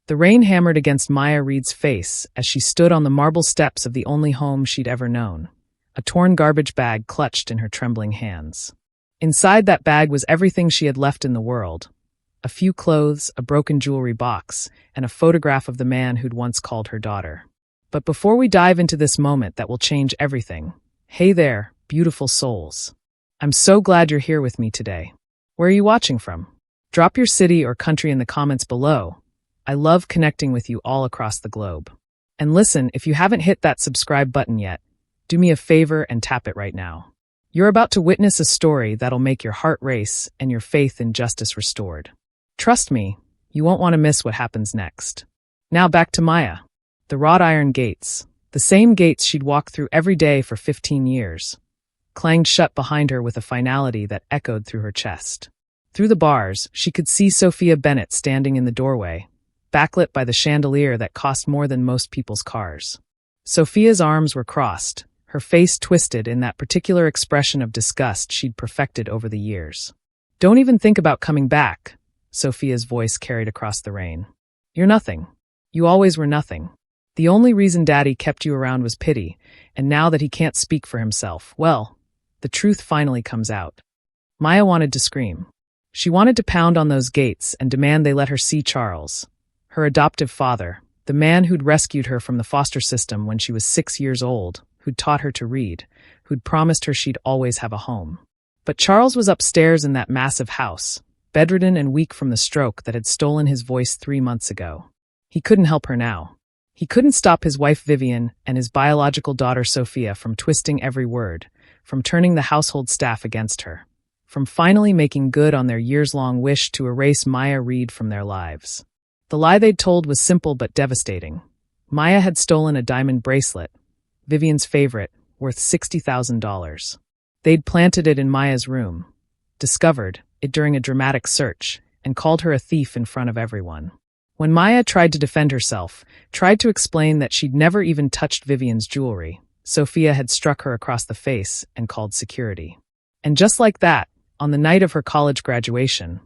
The rain hammered against Maya Reed's face as she stood on the marble steps of the only home she'd ever known, a torn garbage bag clutched in her trembling hands. Inside that bag was everything she had left in the world: a few clothes, a broken jewelry box, and a photograph of the man who'd once called her daughter. But before we dive into this moment that will change everything, hey there, beautiful souls. I'm so glad you're here with me today. Where are you watching from? Drop your city or country in the comments below. I love connecting with you all across the globe. And listen, if you haven't hit that subscribe button yet, do me a favor and tap it right now. You're about to witness a story that'll make your heart race and your faith in justice restored. Trust me, you won't want to miss what happens next. Now back to Maya. The wrought iron gates, the same gates she'd walked through every day for 15 years, clanged shut behind her with a finality that echoed through her chest. Through the bars, she could see Sophia Bennett standing in the doorway, backlit by the chandelier that cost more than most people's cars. Sophia's arms were crossed, her face twisted in that particular expression of disgust she'd perfected over the years. "Don't even think about coming back," Sophia's voice carried across the rain. "You're nothing. You always were nothing. The only reason Daddy kept you around was pity, and now that he can't speak for himself, well, the truth finally comes out." Maya wanted to scream. She wanted to pound on those gates and demand they let her see Charles, her adoptive father, the man who'd rescued her from the foster system when she was 6 years old, who'd taught her to read, who'd promised her she'd always have a home. But Charles was upstairs in that massive house, bedridden and weak from the stroke that had stolen his voice 3 months ago. He couldn't help her now. He couldn't stop his wife Vivian and his biological daughter Sophia from twisting every word, from turning the household staff against her, from finally making good on their years-long wish to erase Maya Reed from their lives. The lie they'd told was simple but devastating. Maya had stolen a diamond bracelet, Vivian's favorite, worth $60,000. They'd planted it in Maya's room, discovered it during a dramatic search, and called her a thief in front of everyone. When Maya tried to defend herself, tried to explain that she'd never even touched Vivian's jewelry, Sophia had struck her across the face and called security. And just like that, on the night of her college graduation,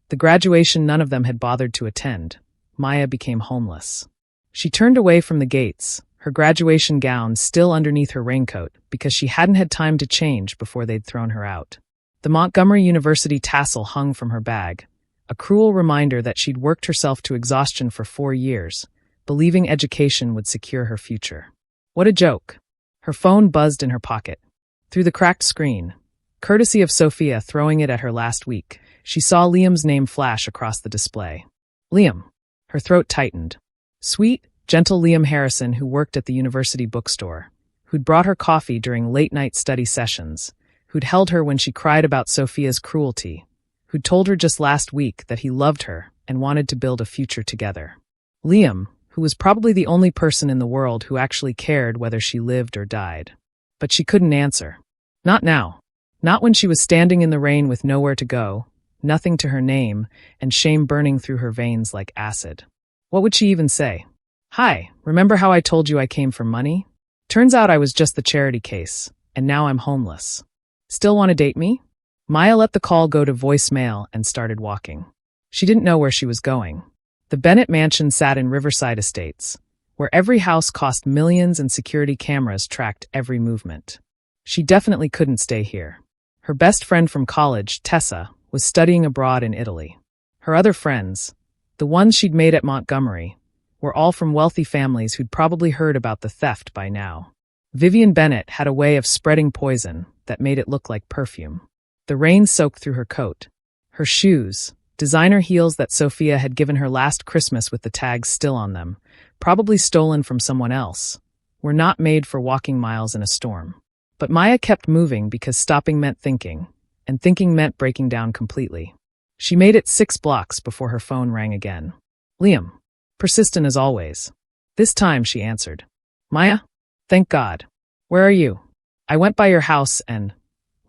the graduation none of them had bothered to attend, Maya became homeless. She turned away from the gates, her graduation gown still underneath her raincoat, because she hadn't had time to change before they'd thrown her out. The Montgomery University tassel hung from her bag, a cruel reminder that she'd worked herself to exhaustion for 4 years, believing education would secure her future. What a joke. Her phone buzzed in her pocket. Through the cracked screen, courtesy of Sophia throwing it at her last week, she saw Liam's name flash across the display. Liam. Her throat tightened. Sweet, gentle Liam Harrison, who worked at the university bookstore, who'd brought her coffee during late-night study sessions, who'd held her when she cried about Sophia's cruelty, who'd told her just last week that he loved her and wanted to build a future together. Liam, who was probably the only person in the world who actually cared whether she lived or died. But she couldn't answer. Not now. Not when she was standing in the rain with nowhere to go, nothing to her name, and shame burning through her veins like acid. What would she even say? "Hi, remember how I told you I came for money? Turns out I was just the charity case, and now I'm homeless. Still want to date me?" Maya let the call go to voicemail and started walking. She didn't know where she was going. The Bennett mansion sat in Riverside Estates, where every house cost millions and security cameras tracked every movement. She definitely couldn't stay here. Her best friend from college, Tessa, was studying abroad in Italy. Her other friends, the ones she'd made at Montgomery, were all from wealthy families who'd probably heard about the theft by now. Vivian Bennett had a way of spreading poison that made it look like perfume. The rain soaked through her coat. Her shoes, designer heels that Sophia had given her last Christmas with the tags still on them, probably stolen from someone else, were not made for walking miles in a storm. But Maya kept moving because stopping meant thinking, and thinking meant breaking down completely. She made it 6 blocks before her phone rang again. Liam. Persistent as always. This time she answered. Maya? Thank God. Where are you? I went by your house and...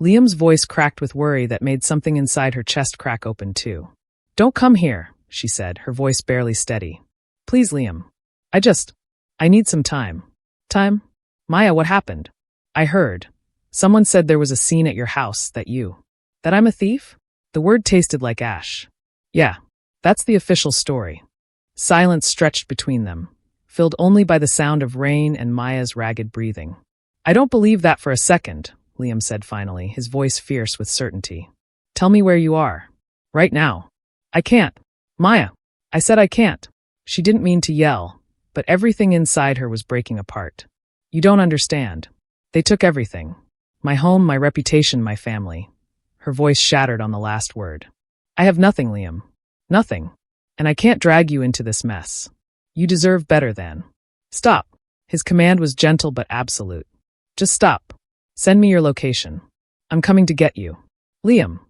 Liam's voice cracked with worry that made something inside her chest crack open too. Don't come here, she said, her voice barely steady. Please, Liam. I need some time. Time? Maya, what happened? I heard. Someone said there was a scene at your house that I'm a thief? The word tasted like ash. Yeah, that's the official story. Silence stretched between them, filled only by the sound of rain and Maya's ragged breathing. "I don't believe that for a second," Liam said finally, his voice fierce with certainty. "Tell me where you are. Right now." "I can't. Maya. I said I can't." She didn't mean to yell, but everything inside her was breaking apart. "You don't understand. They took everything. My home, my reputation, my family." Her voice shattered on the last word. "I have nothing, Liam. Nothing. And I can't drag you into this mess. You deserve better than." "Stop." His command was gentle but absolute. "Just stop. Send me your location. I'm coming to get you." "Liam."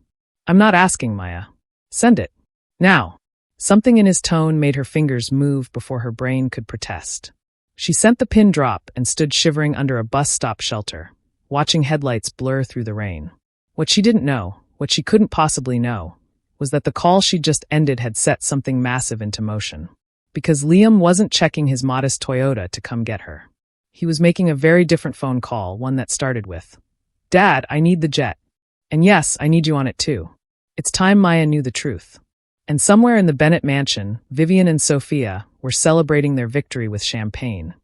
"I'm not asking, Maya. Send it. Now." Something in his tone made her fingers move before her brain could protest. She sent the pin drop and stood shivering under a bus stop shelter, watching headlights blur through the rain. What she didn't know, what she couldn't possibly know, was that the call she'd just ended had set something massive into motion. Because Liam wasn't checking his modest Toyota to come get her. He was making a very different phone call, one that started with, "Dad, I need the jet. And yes, I need you on it too." It's time Maya knew the truth. And somewhere in the Bennett mansion, Vivian and Sophia were celebrating their victory with champagne,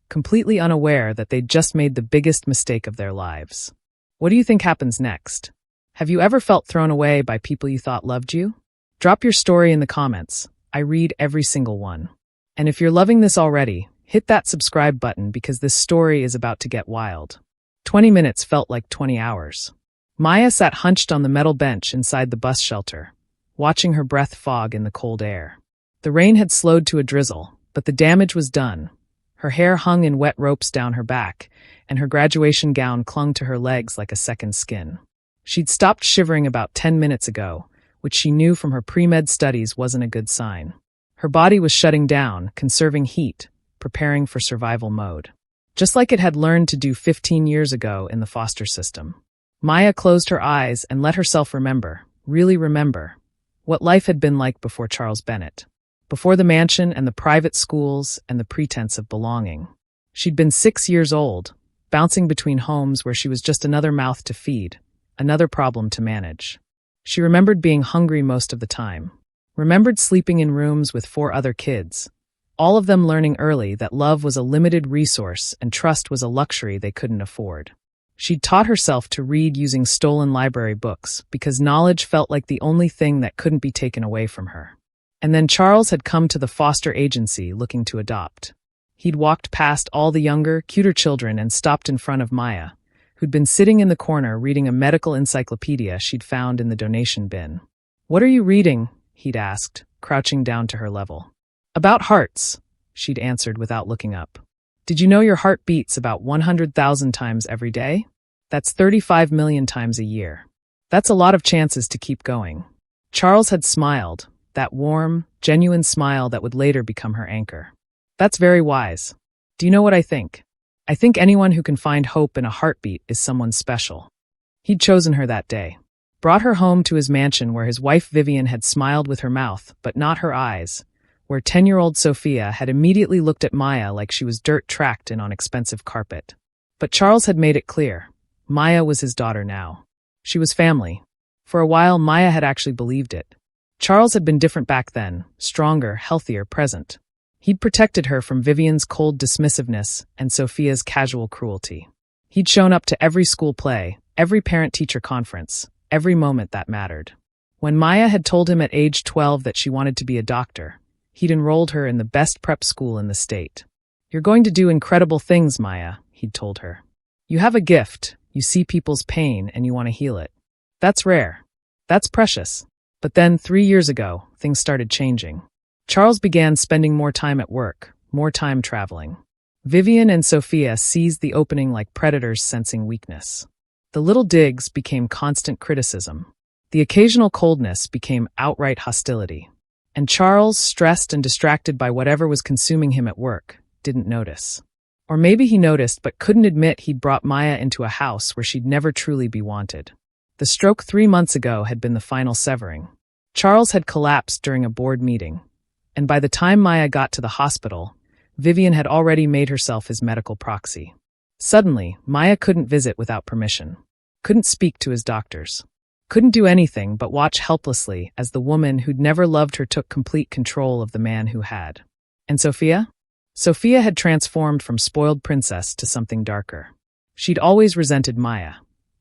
completely unaware that they'd just made the biggest mistake of their lives. What do you think happens next? Have you ever felt thrown away by people you thought loved you? Drop your story in the comments. I read every single one. And if you're loving this already, hit that subscribe button because this story is about to get wild. 20 minutes felt like 20 hours. Maya sat hunched on the metal bench inside the bus shelter, watching her breath fog in the cold air. The rain had slowed to a drizzle, but the damage was done. Her hair hung in wet ropes down her back, and her graduation gown clung to her legs like a second skin. She'd stopped shivering about 10 minutes ago, which she knew from her pre-med studies wasn't a good sign. Her body was shutting down, conserving heat, preparing for survival mode. Just like it had learned to do 15 years ago in the foster system. Maya closed her eyes and let herself remember, really remember, what life had been like before Charles Bennett. Before the mansion and the private schools and the pretense of belonging. She'd been 6 years old, bouncing between homes where she was just another mouth to feed, another problem to manage. She remembered being hungry most of the time. Remembered sleeping in rooms with 4 other kids. All of them learning early that love was a limited resource and trust was a luxury they couldn't afford. She'd taught herself to read using stolen library books because knowledge felt like the only thing that couldn't be taken away from her. And then Charles had come to the foster agency looking to adopt. He'd walked past all the younger, cuter children and stopped in front of Maya, who'd been sitting in the corner reading a medical encyclopedia she'd found in the donation bin. "What are you reading?" he'd asked, crouching down to her level. "About hearts," she'd answered without looking up. "Did you know your heart beats about 100,000 times every day? That's 35 million times a year. That's a lot of chances to keep going." Charles had smiled, that warm, genuine smile that would later become her anchor. "That's very wise. Do you know what I think? I think anyone who can find hope in a heartbeat is someone special." He'd chosen her that day. Brought her home to his mansion where his wife Vivian had smiled with her mouth, but not her eyes, where 10-year-old Sophia had immediately looked at Maya like she was dirt tracked in on expensive carpet. But Charles had made it clear. Maya was his daughter now. She was family. For a while, Maya had actually believed it. Charles had been different back then, stronger, healthier, present. He'd protected her from Vivian's cold dismissiveness and Sophia's casual cruelty. He'd shown up to every school play, every parent-teacher conference, every moment that mattered. When Maya had told him at age 12 that she wanted to be a doctor, he'd enrolled her in the best prep school in the state. "You're going to do incredible things, Maya," he'd told her. "You have a gift. You see people's pain and you want to heal it. That's rare. That's precious." But then, 3 years ago, things started changing. Charles began spending more time at work, more time traveling. Vivian and Sophia seized the opening like predators sensing weakness. The little digs became constant criticism. The occasional coldness became outright hostility. And Charles, stressed and distracted by whatever was consuming him at work, didn't notice. Or maybe he noticed but couldn't admit he'd brought Maya into a house where she'd never truly be wanted. The stroke 3 months ago had been the final severing. Charles had collapsed during a board meeting. And by the time Maya got to the hospital, Vivian had already made herself his medical proxy. Suddenly, Maya couldn't visit without permission. Couldn't speak to his doctors. couldn't do anything but watch helplessly as the woman who'd never loved her took complete control of the man who had. And Sophia? Sophia had transformed from spoiled princess to something darker. She'd always resented Maya.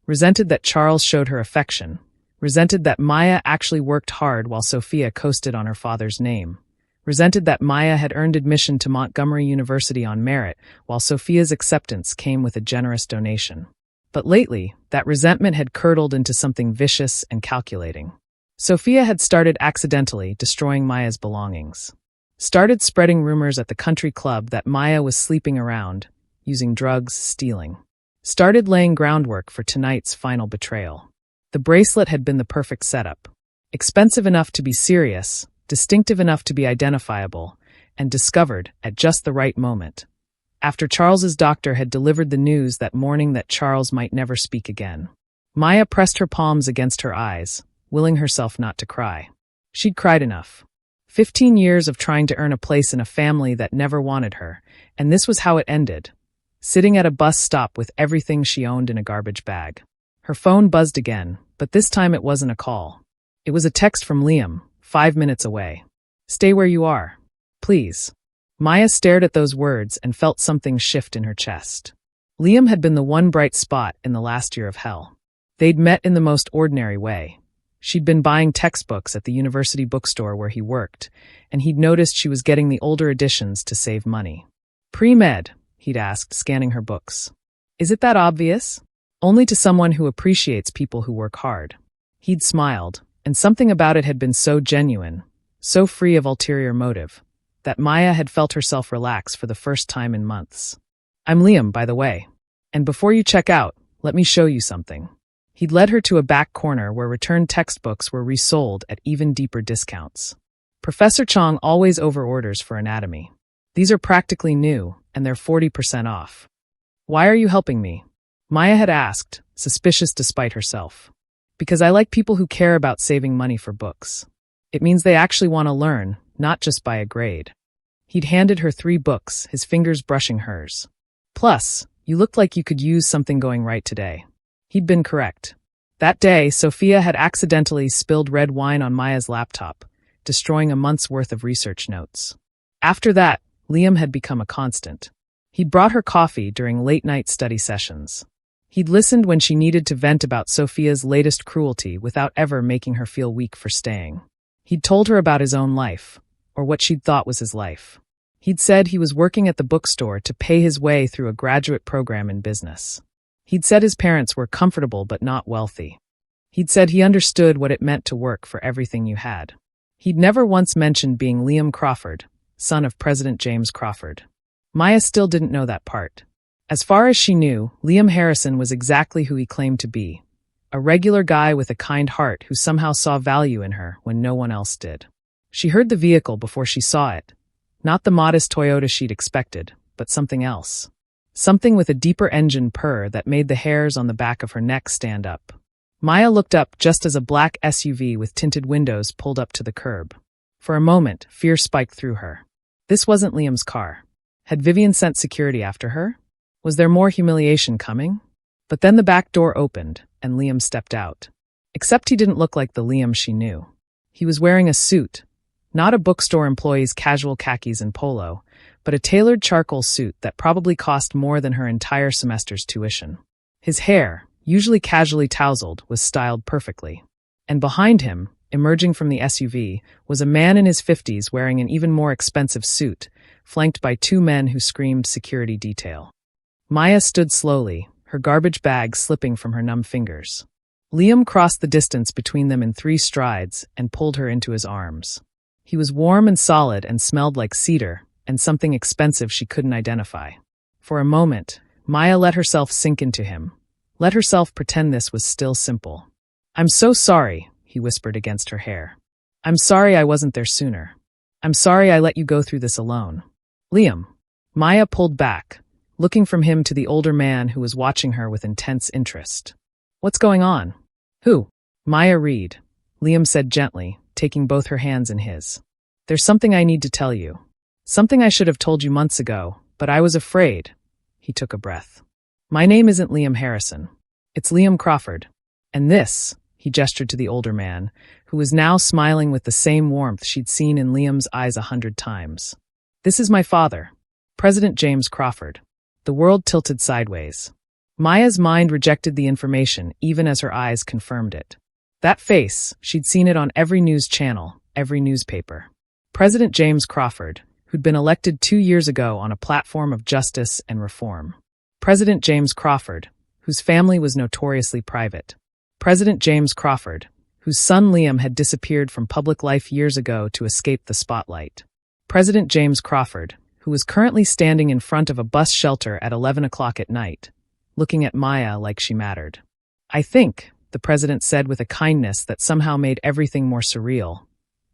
Resented that Charles showed her affection. Resented that Maya actually worked hard while Sophia coasted on her father's name. Resented that Maya had earned admission to Montgomery University on merit, while Sophia's acceptance came with a generous donation. But lately, that resentment had curdled into something vicious and calculating. Sophia had started accidentally destroying Maya's belongings. Started spreading rumors at the country club that Maya was sleeping around, using drugs, stealing. Started laying groundwork for tonight's final betrayal. The bracelet had been the perfect setup. Expensive enough to be serious, distinctive enough to be identifiable, and discovered at just the right moment. After Charles's doctor had delivered the news that morning that Charles might never speak again. Maya pressed her palms against her eyes, willing herself not to cry. She'd cried enough. 15 years of trying to earn a place in a family that never wanted her, and this was how it ended. Sitting at a bus stop with everything she owned in a garbage bag. Her phone buzzed again, but this time it wasn't a call. It was a text from Liam, 5 minutes away. "Stay where you are. Please." Maya stared at those words and felt something shift in her chest. Liam had been the one bright spot in the last year of hell. They'd met in the most ordinary way. She'd been buying textbooks at the university bookstore where he worked, and he'd noticed she was getting the older editions to save money. "Pre-med?" he'd asked, scanning her books. "Is it that obvious?" Only to someone who appreciates people who work hard. He'd smiled, and something about it had been so genuine, so free of ulterior motive, that Maya had felt herself relax for the first time in months. "I'm Liam, by the way. And before you check out, let me show you something." He'd led her to a back corner where returned textbooks were resold at even deeper discounts. Professor Chong always overorders for anatomy. "These are practically new, and they're 40% off." "Why are you helping me?" Maya had asked, suspicious despite herself. "Because I like people who care about saving money for books. It means they actually want to learn, not just buy a grade." He'd handed her 3 books, his fingers brushing hers. "Plus, you looked like you could use something going right today." He'd been correct. That day, Sophia had accidentally spilled red wine on Maya's laptop, destroying a month's worth of research notes. After that, Liam had become a constant. He'd brought her coffee during late-night study sessions. He'd listened when she needed to vent about Sophia's latest cruelty without ever making her feel weak for staying. He'd told her about his own life, or what she'd thought was his life. He'd said he was working at the bookstore to pay his way through a graduate program in business. He'd said his parents were comfortable but not wealthy. He'd said he understood what it meant to work for everything you had. He'd never once mentioned being Liam Crawford, son of President James Crawford. Maya still didn't know that part. As far as she knew, Liam Harrison was exactly who he claimed to be. A regular guy with a kind heart who somehow saw value in her when no one else did. She heard the vehicle before she saw it. Not the modest Toyota she'd expected, but something else. Something with a deeper engine purr that made the hairs on the back of her neck stand up. Maya looked up just as a black SUV with tinted windows pulled up to the curb. For a moment, fear spiked through her. This wasn't Liam's car. Had Vivian sent security after her? Was there more humiliation coming? But then the back door opened, and Liam stepped out. Except he didn't look like the Liam she knew. He was wearing a suit. Not a bookstore employee's casual khakis and polo, but a tailored charcoal suit that probably cost more than her entire semester's tuition. His hair, usually casually tousled, was styled perfectly. And behind him, emerging from the SUV, was a man in his 50s wearing an even more expensive suit, flanked by 2 men who screamed security detail. Maya stood slowly, her garbage bag slipping from her numb fingers. Liam crossed the distance between them in 3 strides and pulled her into his arms. He was warm and solid and smelled like cedar, and something expensive she couldn't identify. For a moment, Maya let herself sink into him. Let herself pretend this was still simple. "I'm so sorry," he whispered against her hair. "I'm sorry I wasn't there sooner. I'm sorry I let you go through this alone." "Liam." Maya pulled back, looking from him to the older man who was watching her with intense interest. "What's going on?" "Who?" "Maya Reed," Liam said gently, taking both her hands in his. "There's something I need to tell you. Something I should have told you months ago, but I was afraid." He took a breath. "My name isn't Liam Harrison. It's Liam Crawford. And this," He gestured to the older man, who was now smiling with the same warmth she'd seen in Liam's eyes 100 times. This is my father, President James Crawford. The world tilted sideways. Maya's mind rejected the information, even as her eyes confirmed it. That face, she'd seen it on every news channel, every newspaper. President James Crawford, who'd been elected 2 years ago on a platform of justice and reform. President James Crawford, whose family was notoriously private. President James Crawford, whose son Liam had disappeared from public life years ago to escape the spotlight. President James Crawford, who was currently standing in front of a bus shelter at 11 o'clock at night, looking at Maya like she mattered. I think, the president said with a kindness that somehow made everything more surreal,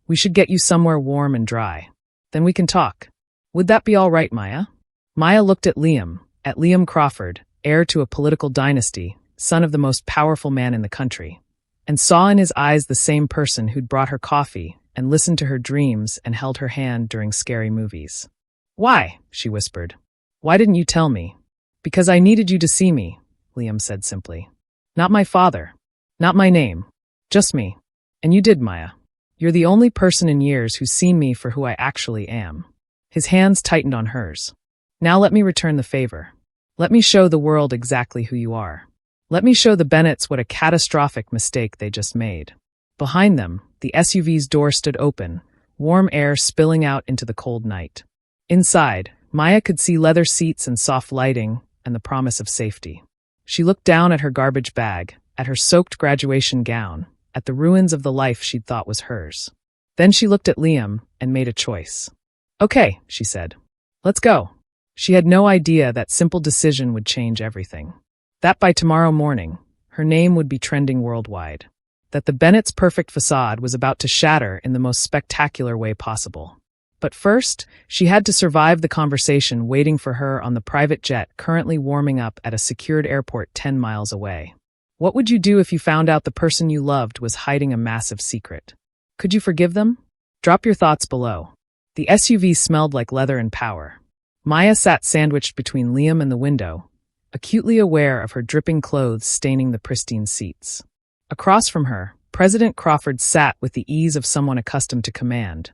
we should get you somewhere warm and dry. Then we can talk. Would that be all right, Maya? Maya looked at Liam Crawford, heir to a political dynasty, son of the most powerful man in the country, and saw in his eyes the same person who'd brought her coffee and listened to her dreams and held her hand during scary movies. Why? She whispered. Why didn't you tell me? Because I needed you to see me, Liam said simply. Not my father. Not my name. Just me. And you did, Maya. You're the only person in years who's seen me for who I actually am. His hands tightened on hers. Now let me return the favor. Let me show the world exactly who you are. Let me show the Bennetts what a catastrophic mistake they just made. Behind them, the SUV's door stood open, warm air spilling out into the cold night. Inside, Maya could see leather seats and soft lighting and the promise of safety. She looked down at her garbage bag, at her soaked graduation gown, at the ruins of the life she'd thought was hers. Then she looked at Liam and made a choice. Okay, she said. Let's go. She had no idea that simple decision would change everything. That by tomorrow morning, her name would be trending worldwide. That the Bennett's perfect facade was about to shatter in the most spectacular way possible. But first, she had to survive the conversation waiting for her on the private jet currently warming up at a secured airport 10 miles away. What would you do if you found out the person you loved was hiding a massive secret? Could you forgive them? Drop your thoughts below. The SUV smelled like leather and power. Maya sat sandwiched between Liam and the window, acutely aware of her dripping clothes staining the pristine seats. Across from her, President Crawford sat with the ease of someone accustomed to command,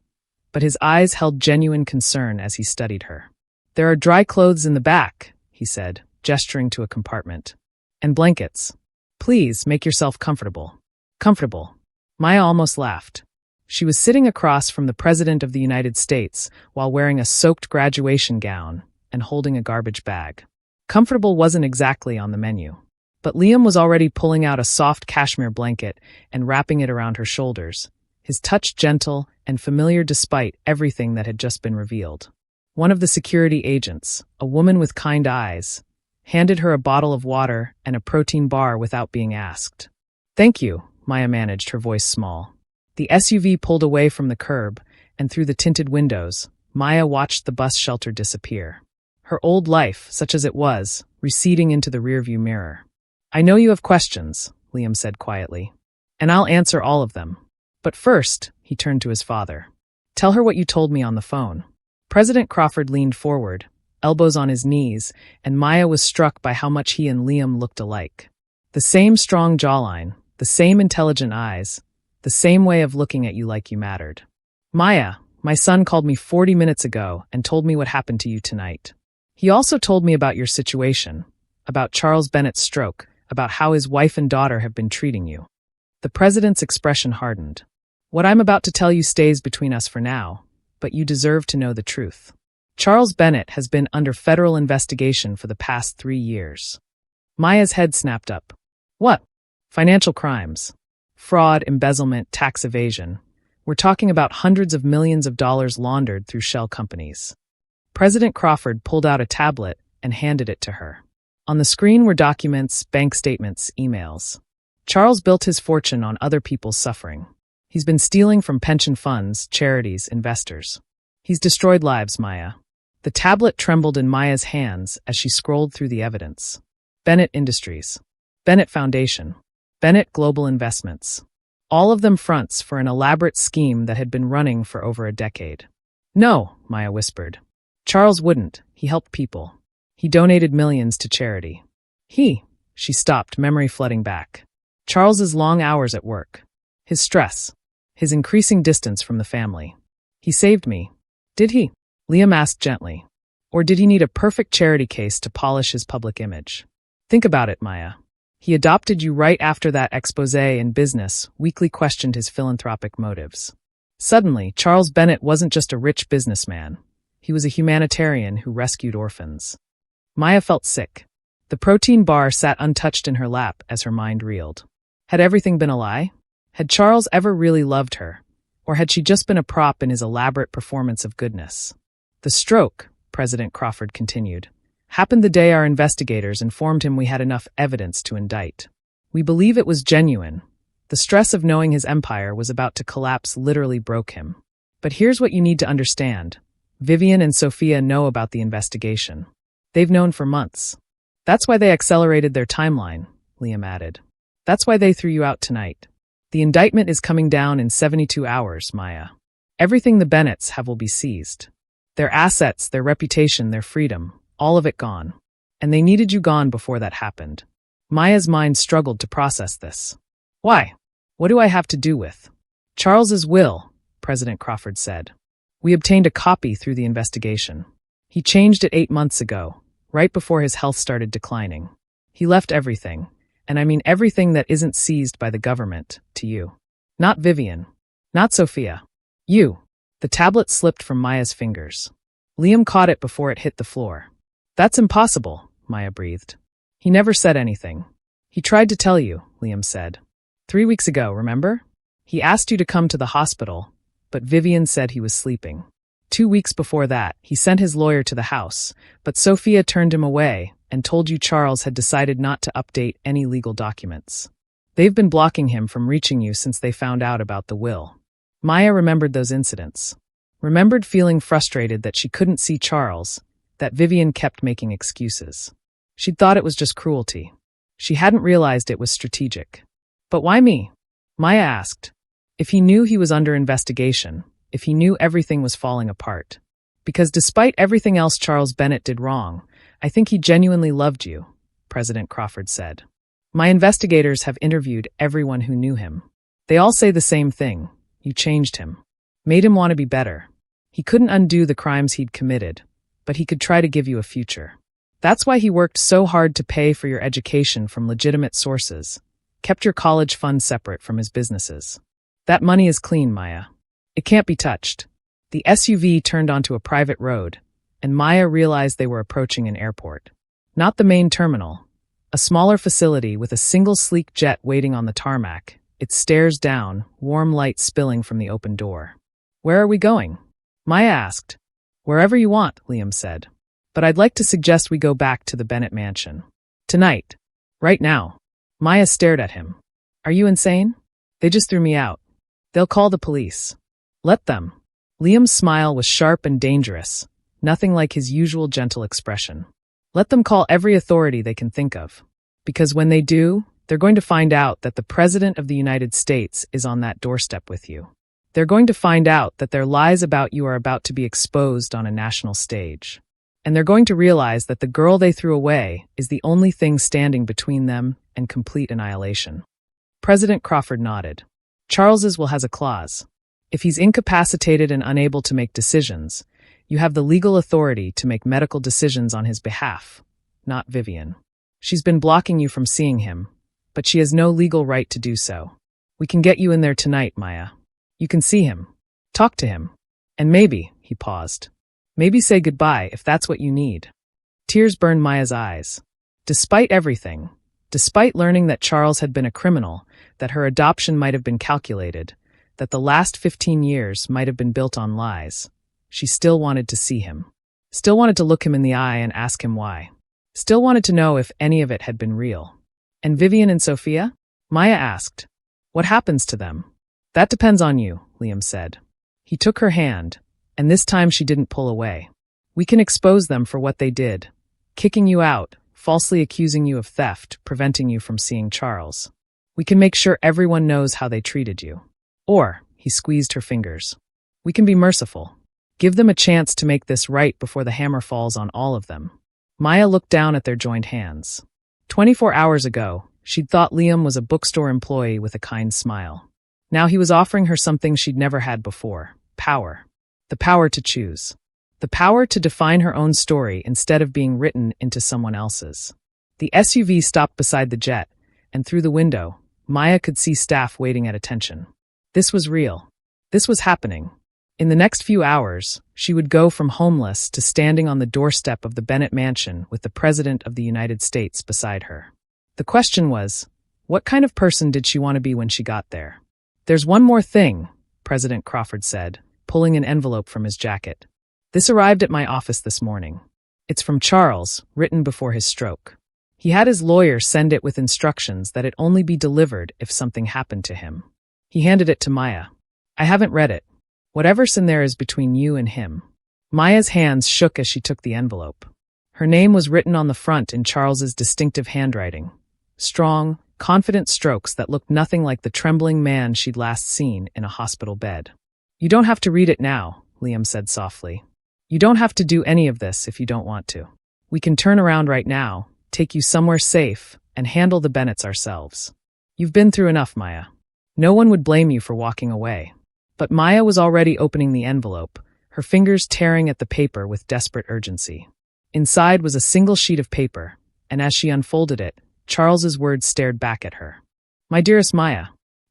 but his eyes held genuine concern as he studied her. There are dry clothes in the back, he said, gesturing to a compartment. And blankets. Please make yourself comfortable. Comfortable. Maya almost laughed. She was sitting across from the President of the United States while wearing a soaked graduation gown and holding a garbage bag. Comfortable wasn't exactly on the menu. But Liam was already pulling out a soft cashmere blanket and wrapping it around her shoulders, his touch gentle and familiar despite everything that had just been revealed. One of the security agents, a woman with kind eyes, handed her a bottle of water and a protein bar without being asked. Thank you, Maya managed, her voice small. The SUV pulled away from the curb, and through the tinted windows, Maya watched the bus shelter disappear. Her old life, such as it was, receding into the rearview mirror. I know you have questions, Liam said quietly, and I'll answer all of them. But first, he turned to his father. Tell her what you told me on the phone. President Crawford leaned forward, elbows on his knees, and Maya was struck by how much he and Liam looked alike. The same strong jawline, the same intelligent eyes, the same way of looking at you like you mattered. Maya, my son called me 40 minutes ago and told me what happened to you tonight. He also told me about your situation, about Charles Bennett's stroke, about how his wife and daughter have been treating you. The president's expression hardened. What I'm about to tell you stays between us for now, but you deserve to know the truth. Charles Bennett has been under federal investigation for the past 3 years. Maya's head snapped up. What? Financial crimes. Fraud, embezzlement, tax evasion. We're talking about hundreds of millions of dollars laundered through shell companies. President Crawford pulled out a tablet and handed it to her. On the screen were documents, bank statements, emails. Charles built his fortune on other people's suffering. He's been stealing from pension funds, charities, investors. He's destroyed lives, Maya. The tablet trembled in Maya's hands as she scrolled through the evidence. Bennett Industries. Bennett Foundation. Bennett Global Investments. All of them fronts for an elaborate scheme that had been running for over a decade. No, Maya whispered. Charles wouldn't. He helped people. He donated millions to charity. She stopped, memory flooding back. Charles's long hours at work. His stress. His increasing distance from the family. He saved me. Did he? Liam asked gently. Or did he need a perfect charity case to polish his public image? Think about it, Maya. He adopted you right after that exposé in business weakly questioned his philanthropic motives. Suddenly, Charles Bennett wasn't just a rich businessman. He was a humanitarian who rescued orphans. Maya felt sick. The protein bar sat untouched in her lap as her mind reeled. Had everything been a lie? Had Charles ever really loved her? Or had she just been a prop in his elaborate performance of goodness? The stroke, President Crawford continued, happened the day our investigators informed him we had enough evidence to indict. We believe it was genuine. The stress of knowing his empire was about to collapse literally broke him. But here's what you need to understand. Vivian and Sophia know about the investigation. They've known for months. That's why they accelerated their timeline, Liam added. That's why they threw you out tonight. The indictment is coming down in 72 hours, Maya. Everything the Bennetts have will be seized. Their assets, their reputation, their freedom, all of it gone. And they needed you gone before that happened. Maya's mind struggled to process this. Why? What do I have to do with? Charles's will, President Crawford said. We obtained a copy through the investigation. He changed it 8 months ago, right before his health started declining. He left everything, and I mean everything that isn't seized by the government, to you. Not Vivian. Not Sophia. You. The tablet slipped from Maya's fingers. Liam caught it before it hit the floor. That's impossible, Maya breathed. He never said anything. He tried to tell you, Liam said. 3 weeks ago, remember? He asked you to come to the hospital, but Vivian said he was sleeping. 2 weeks before that, he sent his lawyer to the house, but Sophia turned him away and told you Charles had decided not to update any legal documents. They've been blocking him from reaching you since they found out about the will. Maya remembered those incidents. Remembered feeling frustrated that she couldn't see Charles, that Vivian kept making excuses. She'd thought it was just cruelty. She hadn't realized it was strategic. But why me? Maya asked. If he knew he was under investigation, if he knew everything was falling apart. Because despite everything else Charles Bennett did wrong, I think he genuinely loved you, President Crawford said. My investigators have interviewed everyone who knew him. They all say the same thing. You changed him. Made him want to be better. He couldn't undo the crimes he'd committed, but he could try to give you a future. That's why he worked so hard to pay for your education from legitimate sources, kept your college fund separate from his businesses. That money is clean, Maya. It can't be touched. The SUV turned onto a private road, and Maya realized they were approaching an airport. Not the main terminal. A smaller facility with a single sleek jet waiting on the tarmac, its stairs down, warm light spilling from the open door. Where are we going? Maya asked. Wherever you want, Liam said. But I'd like to suggest we go back to the Bennett mansion. Tonight. Right now. Maya stared at him. Are you insane? They just threw me out. They'll call the police. Let them. Liam's smile was sharp and dangerous, nothing like his usual gentle expression. Let them call every authority they can think of. Because when they do, they're going to find out that the President of the United States is on that doorstep with you. They're going to find out that their lies about you are about to be exposed on a national stage. And they're going to realize that the girl they threw away is the only thing standing between them and complete annihilation. President Crawford nodded. Charles's will has a clause. If he's incapacitated and unable to make decisions, you have the legal authority to make medical decisions on his behalf, not Vivian. She's been blocking you from seeing him, but she has no legal right to do so. We can get you in there tonight, Maya. You can see him. Talk to him. And maybe, he paused, maybe say goodbye if that's what you need. Tears burned Maya's eyes. Despite everything, despite learning that Charles had been a criminal, that her adoption might have been calculated, that the last 15 years might have been built on lies, she still wanted to see him. Still wanted to look him in the eye and ask him why. Still wanted to know if any of it had been real. And Vivian and Sophia? Maya asked. What happens to them? That depends on you, Liam said. He took her hand, and this time she didn't pull away. We can expose them for what they did, kicking you out, falsely accusing you of theft, preventing you from seeing Charles. We can make sure everyone knows how they treated you. Or, he squeezed her fingers, we can be merciful. Give them a chance to make this right before the hammer falls on all of them. Maya looked down at their joined hands. 24 hours ago, She'd thought Liam was a bookstore employee with a kind smile. Now he was offering her something she'd never had before: power. The power to choose. The power to define her own story instead of being written into someone else's. The SUV stopped beside the jet, and through the window, Maya could see staff waiting at attention. This was real. This was happening. In the next few hours, she would go from homeless to standing on the doorstep of the Bennett mansion with the President of the United States beside her. The question was, what kind of person did she want to be when she got there? "There's one more thing," President Crawford said, pulling an envelope from his jacket. "This arrived at my office this morning. It's from Charles, written before his stroke. He had his lawyer send it with instructions that it only be delivered if something happened to him." He handed it to Maya. "I haven't read it. Whatever's in there is between you and him." Maya's hands shook as she took the envelope. Her name was written on the front in Charles's distinctive handwriting. Strong, confident strokes that looked nothing like the trembling man she'd last seen in a hospital bed. "You don't have to read it now," Liam said softly. "You don't have to do any of this if you don't want to. We can turn around right now, take you somewhere safe, and handle the Bennetts ourselves. You've been through enough, Maya. No one would blame you for walking away." But Maya was already opening the envelope, her fingers tearing at the paper with desperate urgency. Inside was a single sheet of paper, and as she unfolded it, Charles's words stared back at her. "My dearest Maya,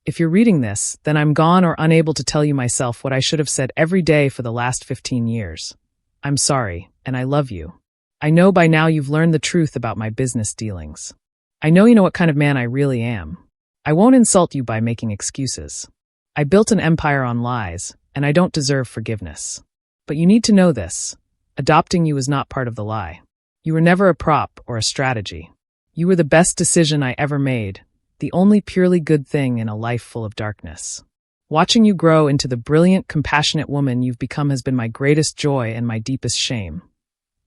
if you're reading this, then I'm gone or unable to tell you myself what I should have said every day for the last 15 years. I'm sorry, and I love you. I know by now you've learned the truth about my business dealings. I know you know what kind of man I really am. I won't insult you by making excuses. I built an empire on lies, and I don't deserve forgiveness. But you need to know this. Adopting you was not part of the lie. You were never a prop or a strategy. You were the best decision I ever made, the only purely good thing in a life full of darkness. Watching you grow into the brilliant, compassionate woman you've become has been my greatest joy and my deepest shame.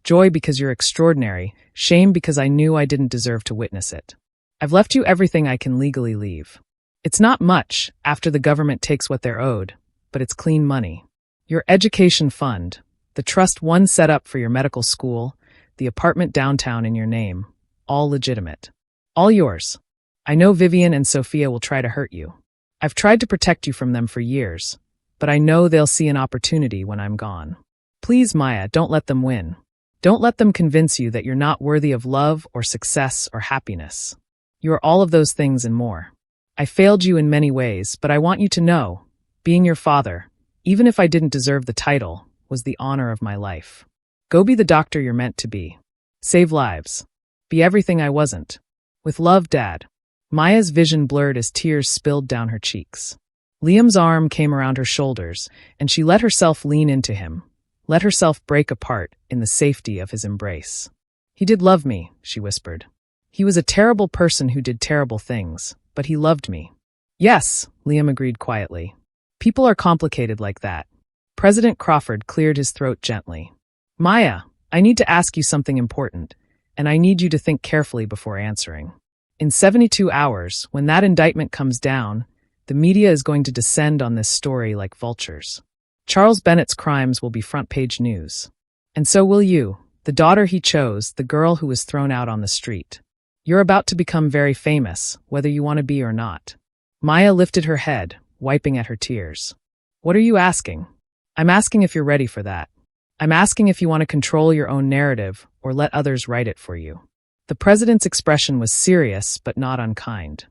Joy because you're extraordinary, shame because I knew I didn't deserve to witness it. I've left you everything I can legally leave. It's not much after the government takes what they're owed, but it's clean money. Your education fund, the trust one set up for your medical school, the apartment downtown in your name, all legitimate. All yours. I know Vivian and Sophia will try to hurt you. I've tried to protect you from them for years, but I know they'll see an opportunity when I'm gone. Please, Maya, don't let them win. Don't let them convince you that you're not worthy of love or success or happiness. You are all of those things and more. I failed you in many ways, but I want you to know, being your father, even if I didn't deserve the title, was the honor of my life. Go be the doctor you're meant to be. Save lives. Be everything I wasn't. With love, Dad." Maya's vision blurred as tears spilled down her cheeks. Liam's arm came around her shoulders, and she let herself lean into him, let herself break apart in the safety of his embrace. "He did love me," she whispered. "He was a terrible person who did terrible things, but he loved me." "Yes," Liam agreed quietly. "People are complicated like that." President Crawford cleared his throat gently. "Maya, I need to ask you something important, and I need you to think carefully before answering. In 72 hours, when that indictment comes down, the media is going to descend on this story like vultures. Charles Bennett's crimes will be front-page news. And so will you, the daughter he chose, the girl who was thrown out on the street. You're about to become very famous, whether you want to be or not." Maya lifted her head, wiping at her tears. "What are you asking?" "I'm asking if you're ready for that. I'm asking if you want to control your own narrative or let others write it for you." The president's expression was serious but not unkind.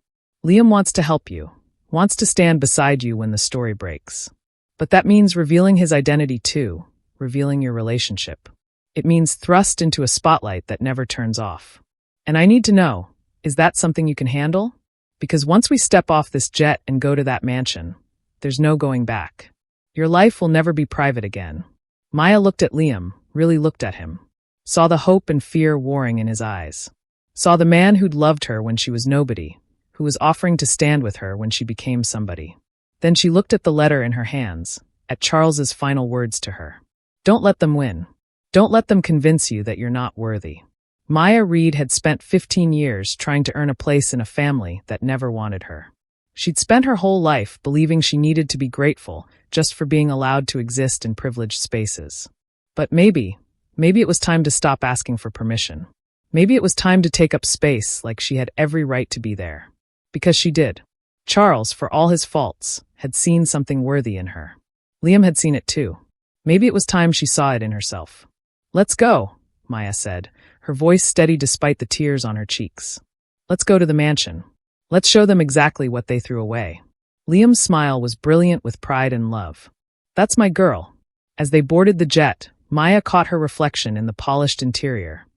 "Liam wants to help you, wants to stand beside you when the story breaks. But that means revealing his identity too, revealing your relationship. It means thrust into a spotlight that never turns off. And I need to know, is that something you can handle? Because once we step off this jet and go to that mansion, there's no going back. Your life will never be private again." Maya looked at Liam, really looked at him. Saw the hope and fear warring in his eyes. Saw the man who'd loved her when she was nobody, who was offering to stand with her when she became somebody. Then she looked at the letter in her hands, at Charles's final words to her. "Don't let them win. Don't let them convince you that you're not worthy." Maya Reed had spent 15 years trying to earn a place in a family that never wanted her. She'd spent her whole life believing she needed to be grateful just for being allowed to exist in privileged spaces. But maybe it was time to stop asking for permission. Maybe it was time to take up space like she had every right to be there. Because she did. Charles, for all his faults, had seen something worthy in her. Liam had seen it too. Maybe it was time she saw it in herself. "Let's go," Maya said, her voice steady despite the tears on her cheeks. "Let's go to the mansion. Let's show them exactly what they threw away." Liam's smile was brilliant with pride and love. "That's my girl." As they boarded the jet, Maya caught her reflection in the polished interior.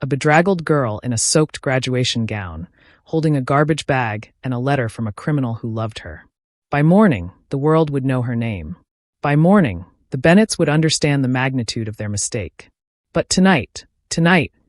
A bedraggled girl in a soaked graduation gown, holding a garbage bag and a letter from a criminal who loved her. By morning, the world would know her name. By morning, the Bennetts would understand the magnitude of their mistake. But tonight,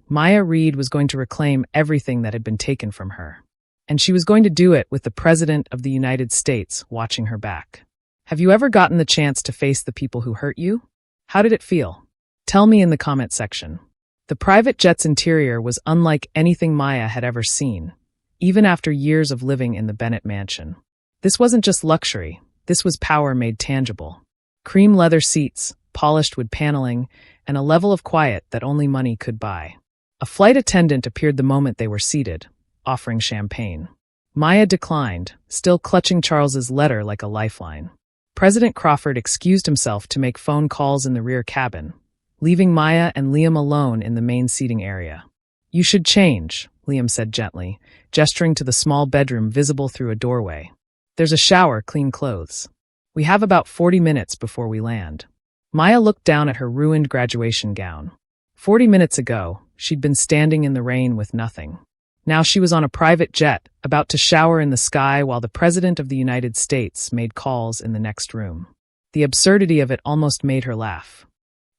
Maya Reed was going to reclaim everything that had been taken from her. And she was going to do it with the President of the United States watching her back. Have you ever gotten the chance to face the people who hurt you? How did it feel? Tell me in the comment section. The private jet's interior was unlike anything Maya had ever seen, even after years of living in the Bennett mansion. This wasn't just luxury, this was power made tangible. Cream leather seats, polished wood paneling, and a level of quiet that only money could buy. A flight attendant appeared the moment they were seated, offering champagne. Maya declined, still clutching Charles's letter like a lifeline. President Crawford excused himself to make phone calls in the rear cabin, leaving Maya and Liam alone in the main seating area. "You should change," Liam said gently, gesturing to the small bedroom visible through a doorway. "There's a shower, clean clothes. We have about 40 minutes before we land." Maya looked down at her ruined graduation gown. 40 minutes ago, she'd been standing in the rain with nothing. Now she was on a private jet, about to shower in the sky while the President of the United States made calls in the next room. The absurdity of it almost made her laugh.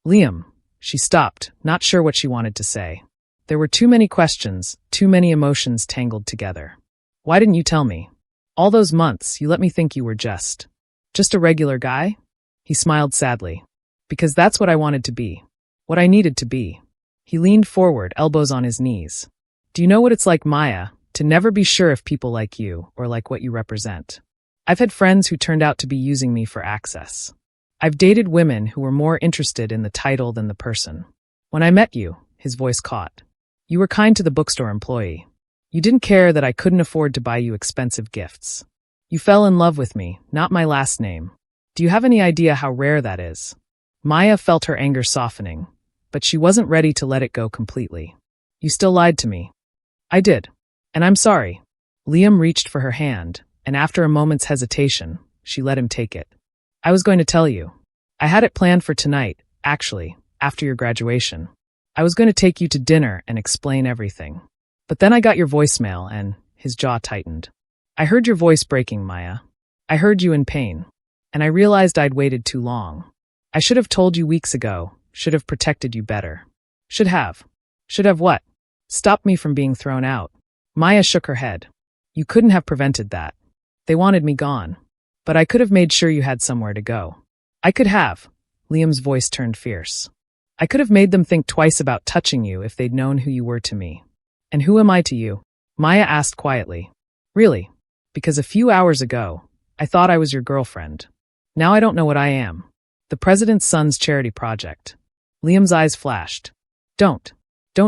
"Liam," she stopped, not sure what she wanted to say. There were too many questions, too many emotions tangled together. "Why didn't you tell me? All those months, you let me think you were just a regular guy?" He smiled sadly. "Because that's what I wanted to be. What I needed to be." He leaned forward, elbows on his knees. "Do you know what it's like, Maya, to never be sure if people like you or like what you represent? I've had friends who turned out to be using me for access. I've dated women who were more interested in the title than the person. When I met you," his voice caught, "you were kind to the bookstore employee. You didn't care that I couldn't afford to buy you expensive gifts. You fell in love with me, not my last name. Do you have any idea how rare that is?" Maya felt her anger softening, but she wasn't ready to let it go completely. "You still lied to me." "I did. And I'm sorry." Liam reached for her hand, and after a moment's hesitation, she let him take it. "I was going to tell you. I had it planned for tonight, actually, after your graduation. I was going to take you to dinner and explain everything. But then I got your voicemail and," his jaw tightened. "I heard your voice breaking, Maya. I heard you in pain. And I realized I'd waited too long. I should have told you weeks ago, should have protected you better. Should have. Should have what? Stopped me from being thrown out." Maya shook her head. "You couldn't have prevented that. They wanted me gone. But I could have made sure you had somewhere to go. I could have." Liam's voice turned fierce. "I could have made them think twice about touching you if they'd known who you were to me." "And who am I to you?" Maya asked quietly. "Really? Because a few hours ago, I thought I was your girlfriend. Now I don't know what I am. The president's son's charity project." Liam's eyes flashed. Don't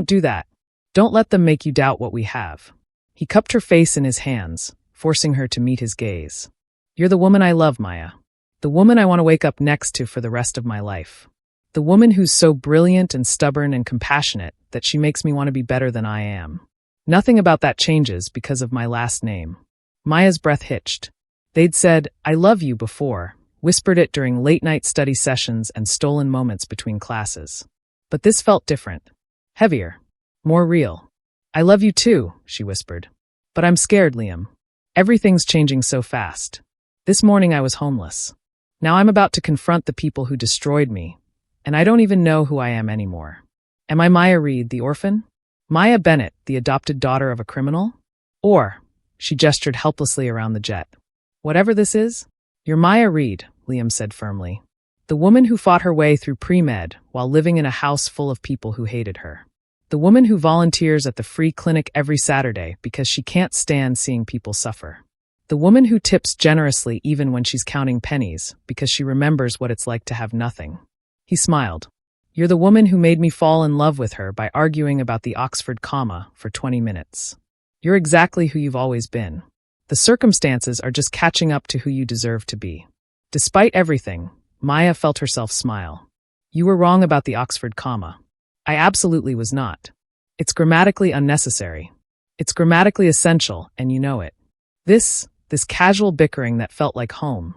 do that. Don't let them make you doubt what we have." He cupped her face in his hands, forcing her to meet his gaze. "You're the woman I love, Maya. The woman I want to wake up next to for the rest of my life. The woman who's so brilliant and stubborn and compassionate that she makes me want to be better than I am. Nothing about that changes because of my last name." Maya's breath hitched. They'd said, "I love you" before, whispered it during late-night study sessions and stolen moments between classes. But this felt different. Heavier. More real. "I love you too," she whispered. "But I'm scared, Liam. Everything's changing so fast. This morning I was homeless. Now I'm about to confront the people who destroyed me, and I don't even know who I am anymore. Am I Maya Reed, the orphan? Maya Bennett, the adopted daughter of a criminal? Or," she gestured helplessly around the jet, "whatever this is, you're Maya Reed," Liam said firmly. "The woman who fought her way through pre-med while living in a house full of people who hated her. The woman who volunteers at the free clinic every Saturday because she can't stand seeing people suffer. The woman who tips generously even when she's counting pennies because she remembers what it's like to have nothing." He smiled. You're the woman who made me fall in love with her by arguing about the Oxford comma for 20 minutes. You're exactly who you've always been. The circumstances are just catching up to who you deserve to be. Despite everything, Maya felt herself smile. You were wrong about the Oxford comma. I absolutely was not. It's grammatically unnecessary. It's grammatically essential, and you know it. This casual bickering that felt like home.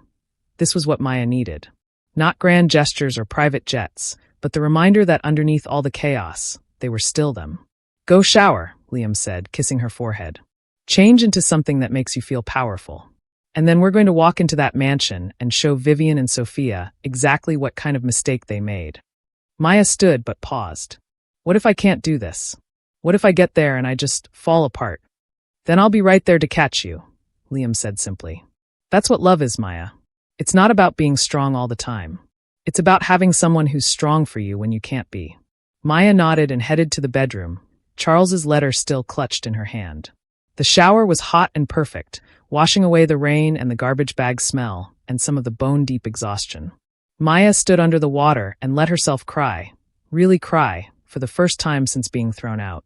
This was what Maya needed. Not grand gestures or private jets, but the reminder that underneath all the chaos, they were still them. Go shower, Liam said, kissing her forehead. Change into something that makes you feel powerful. And then we're going to walk into that mansion and show Vivian and Sophia exactly what kind of mistake they made. Maya stood but paused. What if I can't do this? What if I get there and I just fall apart? Then I'll be right there to catch you, Liam said simply. That's what love is, Maya. It's not about being strong all the time. It's about having someone who's strong for you when you can't be. Maya nodded and headed to the bedroom, Charles's letter still clutched in her hand. The shower was hot and perfect, washing away the rain and the garbage bag smell and some of the bone-deep exhaustion. Maya stood under the water and let herself cry, really cry, for the first time since being thrown out.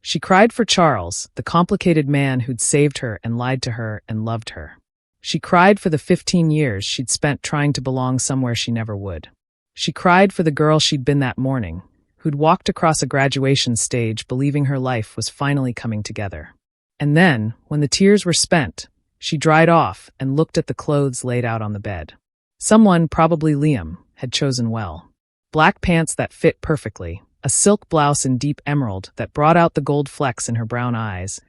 She cried for Charles, the complicated man who'd saved her and lied to her and loved her. She cried for the 15 years she'd spent trying to belong somewhere she never would. She cried for the girl she'd been that morning, who'd walked across a graduation stage believing her life was finally coming together. And then, when the tears were spent, she dried off and looked at the clothes laid out on the bed. Someone, probably Liam, had chosen well. Black pants that fit perfectly, a silk blouse in deep emerald that brought out the gold flecks in her brown eyes,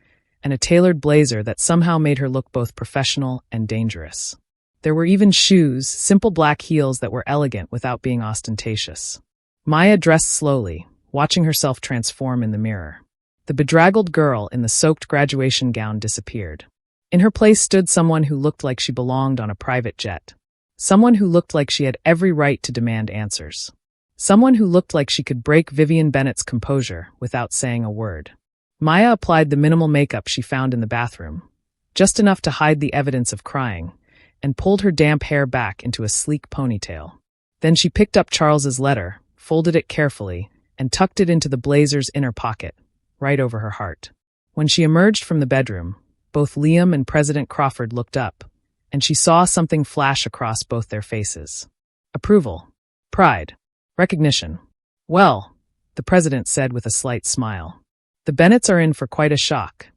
and a tailored blazer that somehow made her look both professional and dangerous. There were even shoes, simple black heels that were elegant without being ostentatious. Maya dressed slowly, watching herself transform in the mirror. The bedraggled girl in the soaked graduation gown disappeared. In her place stood someone who looked like she belonged on a private jet. Someone who looked like she had every right to demand answers. Someone who looked like she could break Vivian Bennett's composure without saying a word. Maya applied the minimal makeup she found in the bathroom, just enough to hide the evidence of crying, and pulled her damp hair back into a sleek ponytail. Then she picked up Charles's letter, folded it carefully, and tucked it into the blazer's inner pocket, right over her heart. When she emerged from the bedroom, both Liam and President Crawford looked up, and she saw something flash across both their faces. Approval. Pride. Recognition. Well, the president said with a slight smile. The Bennetts are in for quite a shock.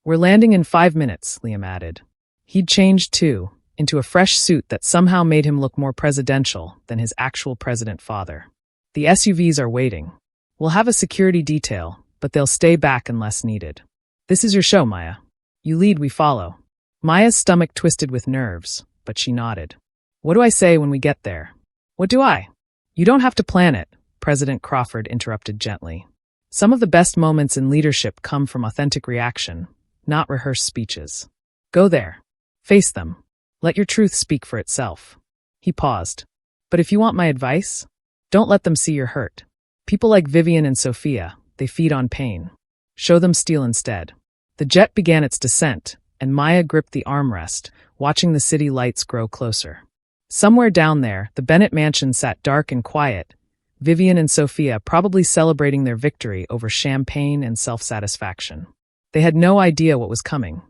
We're landing in 5 minutes, Liam added. He'd changed, too, into a fresh suit that somehow made him look more presidential than his actual president father. The SUVs are waiting. We'll have a security detail, but they'll stay back unless needed. This is your show, Maya. You lead, we follow. Maya's stomach twisted with nerves, but she nodded. What do I say when we get there? What do I? You don't have to plan it, President Crawford interrupted gently. Some of the best moments in leadership come from authentic reaction, not rehearsed speeches. Go there. Face them. Let your truth speak for itself. He paused. But if you want my advice, don't let them see you're hurt. People like Vivian and Sophia, they feed on pain. Show them steel instead. The jet began its descent, and Maya gripped the armrest, watching the city lights grow closer. Somewhere down there, the Bennett mansion sat dark and quiet, Vivian and Sophia probably celebrating their victory over champagne and self-satisfaction. They had no idea what was coming.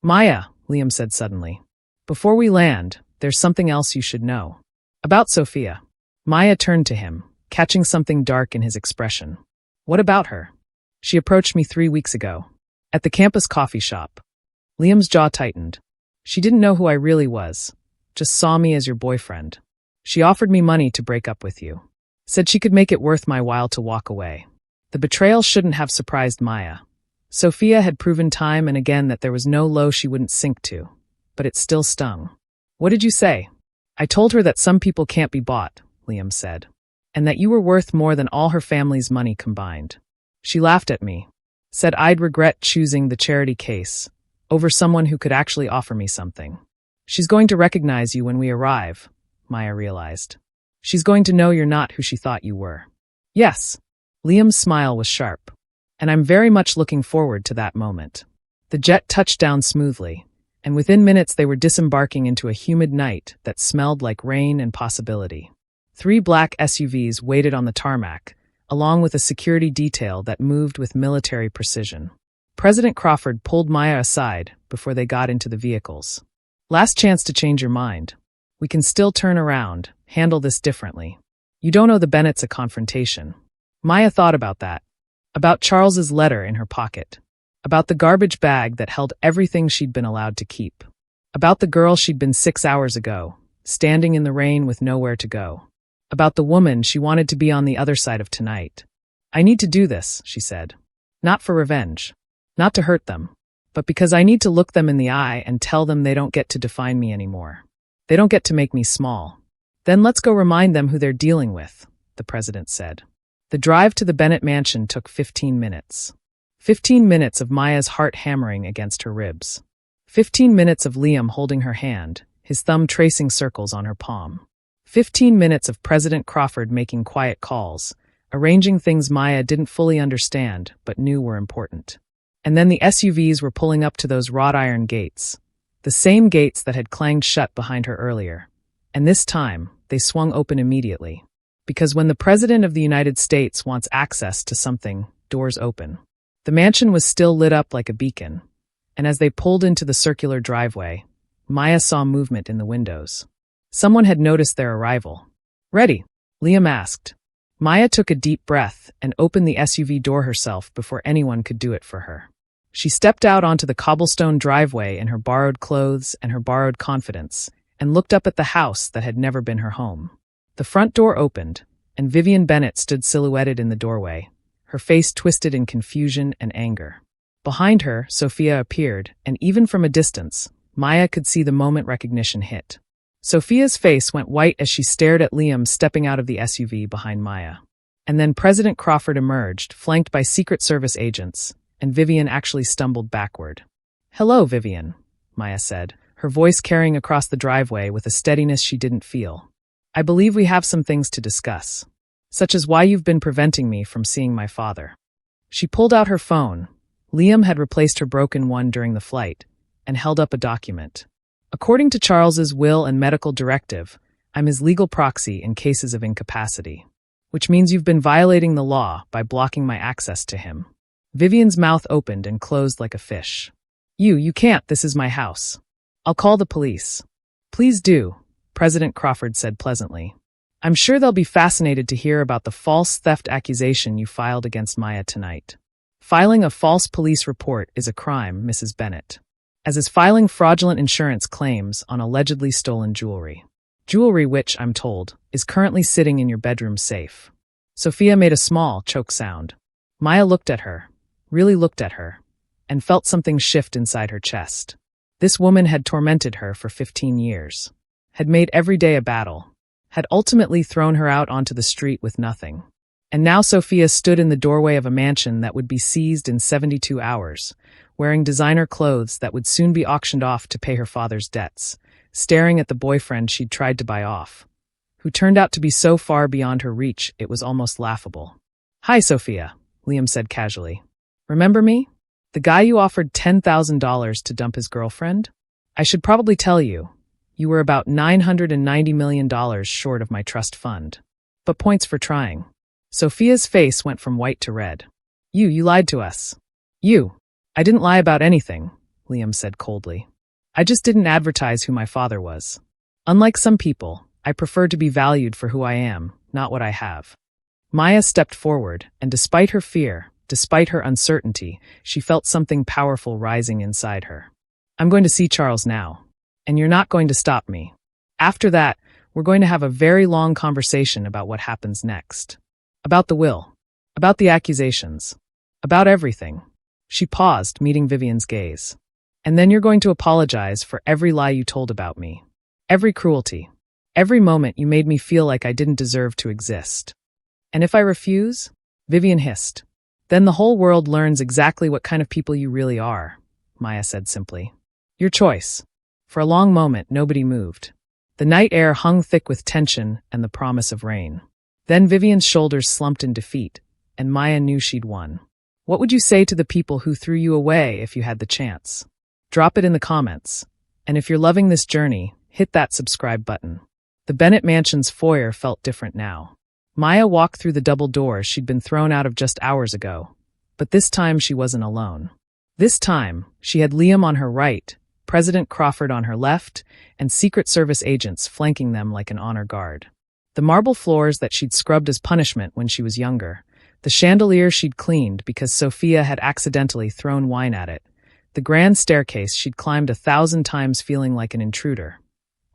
Maya, Liam said suddenly. Before we land, there's something else you should know. About Sophia. Maya turned to him, catching something dark in his expression. What about her? She approached me 3 weeks ago. At the campus coffee shop. Liam's jaw tightened. She didn't know who I really was. Just saw me as your boyfriend. She offered me money to break up with you. Said she could make it worth my while to walk away. The betrayal shouldn't have surprised Maya. Sophia had proven time and again that there was no low she wouldn't sink to. But it still stung. What did you say? I told her that some people can't be bought, Liam said. And that you were worth more than all her family's money combined. She laughed at me. Said I'd regret choosing the charity case over someone who could actually offer me something. She's going to recognize you when we arrive, Maya realized. She's going to know you're not who she thought you were. Yes. Liam's smile was sharp. And I'm very much looking forward to that moment. The jet touched down smoothly, and within minutes they were disembarking into a humid night that smelled like rain and possibility. 3 black SUVs waited on the tarmac, along with a security detail that moved with military precision. President Crawford pulled Maya aside before they got into the vehicles. Last chance to change your mind. We can still turn around, handle this differently. You don't owe the Bennetts a confrontation. Maya thought about that. About Charles's letter in her pocket. About the garbage bag that held everything she'd been allowed to keep. About the girl she'd been 6 hours ago, standing in the rain with nowhere to go. About the woman she wanted to be on the other side of tonight. I need to do this, she said. Not for revenge. Not to hurt them. But because I need to look them in the eye and tell them they don't get to define me anymore. They don't get to make me small. Then let's go remind them who they're dealing with, the president said. The drive to the Bennett mansion took 15 minutes. 15 minutes of Maya's heart hammering against her ribs. 15 minutes of Liam holding her hand, his thumb tracing circles on her palm. 15 minutes of President Crawford making quiet calls, arranging things Maya didn't fully understand but knew were important. And then the SUVs were pulling up to those wrought iron gates, the same gates that had clanged shut behind her earlier. And this time, they swung open immediately. Because when the President of the United States wants access to something, doors open. The mansion was still lit up like a beacon, and as they pulled into the circular driveway, Maya saw movement in the windows. Someone had noticed their arrival. Ready? Liam asked. Maya took a deep breath and opened the SUV door herself before anyone could do it for her. She stepped out onto the cobblestone driveway in her borrowed clothes and her borrowed confidence, and looked up at the house that had never been her home. The front door opened, and Vivian Bennett stood silhouetted in the doorway, her face twisted in confusion and anger. Behind her, Sophia appeared, and even from a distance, Maya could see the moment recognition hit. Sophia's face went white as she stared at Liam stepping out of the SUV behind Maya. And then President Crawford emerged, flanked by Secret Service agents, and Vivian actually stumbled backward. "Hello, Vivian," Maya said, her voice carrying across the driveway with a steadiness she didn't feel. "I believe we have some things to discuss, such as why you've been preventing me from seeing my father." She pulled out her phone. Liam had replaced her broken one during the flight, and held up a document. "According to Charles's will and medical directive, I'm his legal proxy in cases of incapacity, which means you've been violating the law by blocking my access to him." Vivian's mouth opened and closed like a fish. You can't, this is my house. I'll call the police." "Please do," President Crawford said pleasantly. "I'm sure they'll be fascinated to hear about the false theft accusation you filed against Maya tonight." Filing a false police report is a crime, Mrs. Bennett, as is filing fraudulent insurance claims on allegedly stolen jewelry. Jewelry which, I'm told, is currently sitting in your bedroom safe. Sophia made a small, choke sound. Maya looked at her, really looked at her, and felt something shift inside her chest. This woman had tormented her for 15 years, had made every day a battle, had ultimately thrown her out onto the street with nothing. And now Sophia stood in the doorway of a mansion that would be seized in 72 hours, wearing designer clothes that would soon be auctioned off to pay her father's debts, staring at the boyfriend she'd tried to buy off, who turned out to be so far beyond her reach it was almost laughable. "Hi, Sophia," Liam said casually. "Remember me? The guy you offered $10,000 to dump his girlfriend? I should probably tell you, you were about $990 million short of my trust fund. But points for trying." Sophia's face went from white to red. You lied to us." I didn't lie about anything," Liam said coldly. "I just didn't advertise who my father was. Unlike some people, I prefer to be valued for who I am, not what I have." Maya stepped forward, and despite her fear, despite her uncertainty, she felt something powerful rising inside her. "I'm going to see Charles now, and you're not going to stop me. After that, we're going to have a very long conversation about what happens next. About the will. About the accusations. About everything." She paused, meeting Vivian's gaze. "And then you're going to apologize for every lie you told about me. Every cruelty. Every moment you made me feel like I didn't deserve to exist. And if I refuse?" Vivian hissed. "Then the whole world learns exactly what kind of people you really are," Maya said simply. "Your choice." For a long moment, nobody moved. The night air hung thick with tension and the promise of rain. Then Vivian's shoulders slumped in defeat, and Maya knew she'd won. What would you say to the people who threw you away if you had the chance? Drop it in the comments. And if you're loving this journey, hit that subscribe button. The Bennett Mansion's foyer felt different now. Maya walked through the double doors she'd been thrown out of just hours ago. But this time she wasn't alone. This time, she had Liam on her right, President Crawford on her left, and Secret Service agents flanking them like an honor guard. The marble floors that she'd scrubbed as punishment when she was younger, the chandelier she'd cleaned because Sophia had accidentally thrown wine at it, the grand staircase she'd climbed 1,000 times feeling like an intruder.